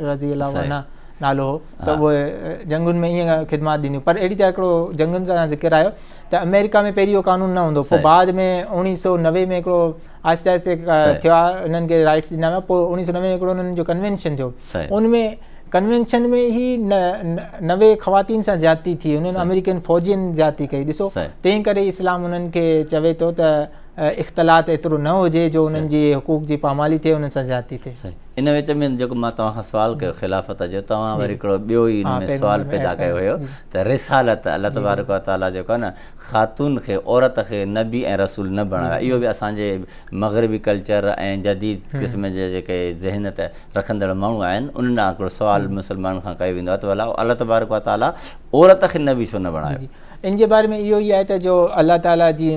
रज़ी अल्लाह अन्हा नालो हो, त उहे जंगुनि में ईअं ख़िदमत ॾींदियूं। पर अहिड़ी तरह हिकिड़ो जंगुनि सां ज़िक्र आयो त अमेरिका में पहिरीं इहो कानून न हूंदो, पोइ बाद में 1990 में हिकिड़ो आहिस्ते आहिस्ते थियो आहे, उन्हनि खे राइट्स ॾिना विया। पोइ 1990 में हिकिड़ो उन्हनि जो कन्वेंशन थियो, उनमें कन्वेंशन में ही 90 ख़वातीन सां ज़्यादती थी, उन्हनि अमेरिकन फ़ौजियुनि ज़्यादती कई। ॾिसो तंहिं करे इस्लाम उन्हनि खे चवे थो त इख़्तिलात एतिरो न हुजे जो उन्हनि जी हुकूक जी पामाली थिए, उन्हनि सां ज़्यादती थिए। इन विच में जेको मां तव्हां खां सुवाल कयो ख़िलाफ़त जो, तव्हां वरी हिकिड़ो ॿियो ई हिन में सुवाल पैदा कयो हुयो त रिसालत अल्लाह तबारक व तआला जेको आहे न ख़ातून खे, औरत खे नबी ऐं रसूल न बणायो। इहो बि असांजे मग़रिबी कल्चर ऐं जदीद क़िस्म जे जेके ज़हनियत रखंदड़ माण्हू आहिनि उन्हनि ॾांहुं हिकिड़ो सुवाल मुस्लमान खां कयो वेंदो आहे त भला अल्लाह तबारक व तआला औरत खे नबी छो न बणायो? इन जे बारे में इहो ई आहे त जो अल्लाह ताला जी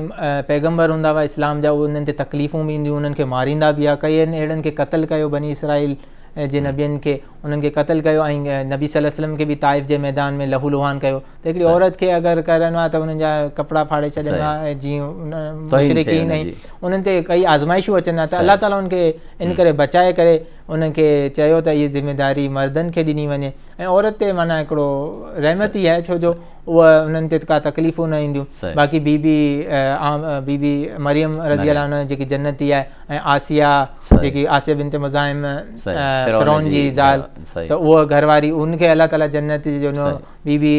पैगंबर हूंदा हुआ इस्लाम जा, उन्हनि ते तकलीफ़ूं बि ईंदियूं, उन्हनि खे मारींदा बि हुआ। कईनि अहिड़नि खे क़तलु कयो बनी इसराइल जे नबियनि खे, उन्हनि खे क़तलु कयो ऐं नबी सल्लल्लाहु अलैहि वसल्लम खे बि ताइफ़ जे मैदान में लहू लुहान कयो। त हिकिड़ी औरत खे अगरि करणो आहे त उन्हनि जा कपिड़ा फाड़े छॾंदा, जीअं मुशरिकीन ऐं उन्हनि ते कई आज़माइशूं अचनि हा, त अल्लाह ताला उनखे इन करे बचाए करे उनखे चयो त इहा ज़िमेदारी मर्दनि खे ॾिनी वञे। ऐं औरत ते माना हिकिड़ो रहमत ई आहे छो जो उहा उन्हनि ते का तकलीफ़ूं न ईंदियूं। बाक़ी बीबी मरियम रज़ी अल्लाह अन्हा जेकी जन्नती आहे, ऐं आसिया जेकी आसिया बिनत मुज़ाहिम फ़िरौन जी ज़ाल, त उहा घरवारी उनखे अल्लाह ताला जन्नत जो बीबी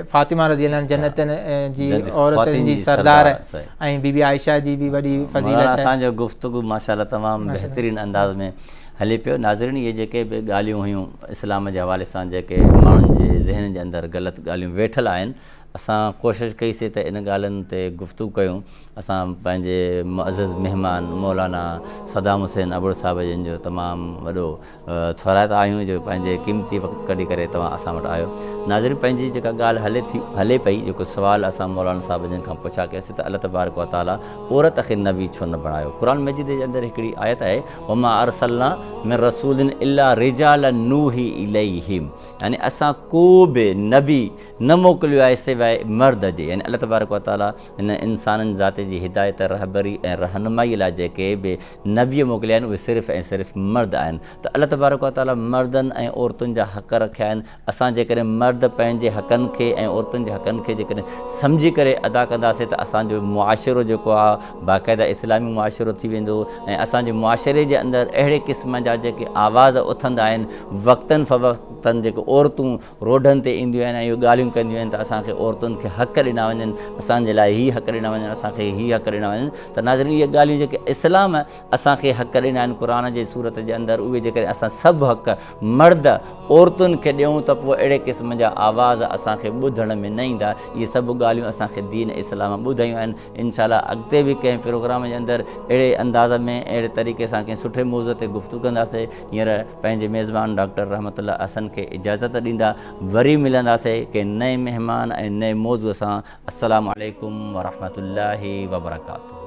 फ़ातिमा रज़ी अल्लाह जन्नतनि जी औरतुनि जी सरदार आहे, ऐं बीबी आयशा जी बि वॾी फ़ज़ीलत आहे। असांजो गुफ़्तगू माशाअल्लाह तमामु बहितरीनु अंदाज़ में हले पियो। नाज़रीन, इहे जेके बि ॻाल्हियूं हुयूं इस्लाम जे हवाले सां जेके माण्हुनि जे ज़हन जे अंदरि ग़लति ॻाल्हियूं वेठल आहिनि, असां कोशिशि कईसीं त इन ॻाल्हियुनि ते गुफ़्तगू कयूं। असां पंहिंजे मुअज़्ज़ज़ महिमान मौलाना सदाम हुसैन अबुड़ साहिब जिन जो तमामु वॾो थोराइता आहियूं जो पंहिंजे क़ीमती वक़्तु कढी करे तव्हां असां वटि आयो। नाज़रीन, पंहिंजी जेका ॻाल्हि हले पई, जेको सुवाल असां मौलाना साहिब जिन खां पुछा कयोसीं त अल्लाह तबारक व तआला औरत खे नबी छो न बणायो। क़ुर मजीद जे अंदरि हिकिड़ी आयत आहे, वमा अरसलना मिन रसूलिन इल्ला रिजालन नूही इलैहिम, यानी असां को बि नबी न मोकिलियो आहे सवाइ मर्द जे। यानी अल्लाह तबारक व तआला हिन इंसाननि ज़ात जी हिदायत, रहबरी ऐं रहनुमाई लाइ जेके बि नबी मोकिलिया आहिनि उहे सिर्फ़ु ऐं सिर्फ़ु मर्द आहिनि। त अल्लाह तबारक व तआला मर्दनि ऐं औरतुनि जा हक़ रखिया आहिनि। असां जेकॾहिं मर्द पंहिंजे हक़नि खे ऐं औरतुनि जे हक़नि खे जेकॾहिं सम्झी करे अदा कंदासीं त असांजो मुआशिरो जेको आहे बाक़ाइदा इस्लामी मुआशिरो थी वेंदो, ऐं असांजे मुआशिरे जे अंदरि अहिड़े क़िस्म जा जेके आवाज़ उथंदा आहिनि वक़्तनि फ़वक़्तनि जेके औरतूं रोडनि ते ईंदियूं आहिनि ऐं इहो ॻाल्हियूं कंदियूं आहिनि त असांखे औरतुनि खे हक़ ॾिना वञनि, असांजे लाइ हीअ हक़ ॾिना वञनि, असांखे हीअ हक़ ॾिना वञनि। त नाज़रीन इहे ॻाल्हियूं जेके इस्लाम असांखे हक़ ॾिना आहिनि क़ुर जे सूरत जे अंदरि, उहे जेकॾहिं असां सभु हक़ मर्द औरतुनि खे ॾियूं त पोइ अहिड़े क़िस्म जा आवाज़ असांखे ॿुधण में न ईंदा। इहे सभु ॻाल्हियूं असांखे दीन इस्लाम ॿुधायूं आहिनि। इंशा अल्लाह अॻिते बि कंहिं प्रोग्राम जे अंदरि अहिड़े अंदाज़ में अहिड़े तरीक़े सां कंहिं सुठे मौज़ूअ ते गुफ़्तगू कंदासीं। हींअर पंहिंजे मेज़बान डॉक्टर रहमतुल्लाह अहसन खे इजाज़त ॾींदा, वरी मिलंदासीं कंहिं नए महिमान ऐं नए मौज़ूअ सां। अस्सलामु अलैकुम वरहमतुल्लाहि वबरकातुहू।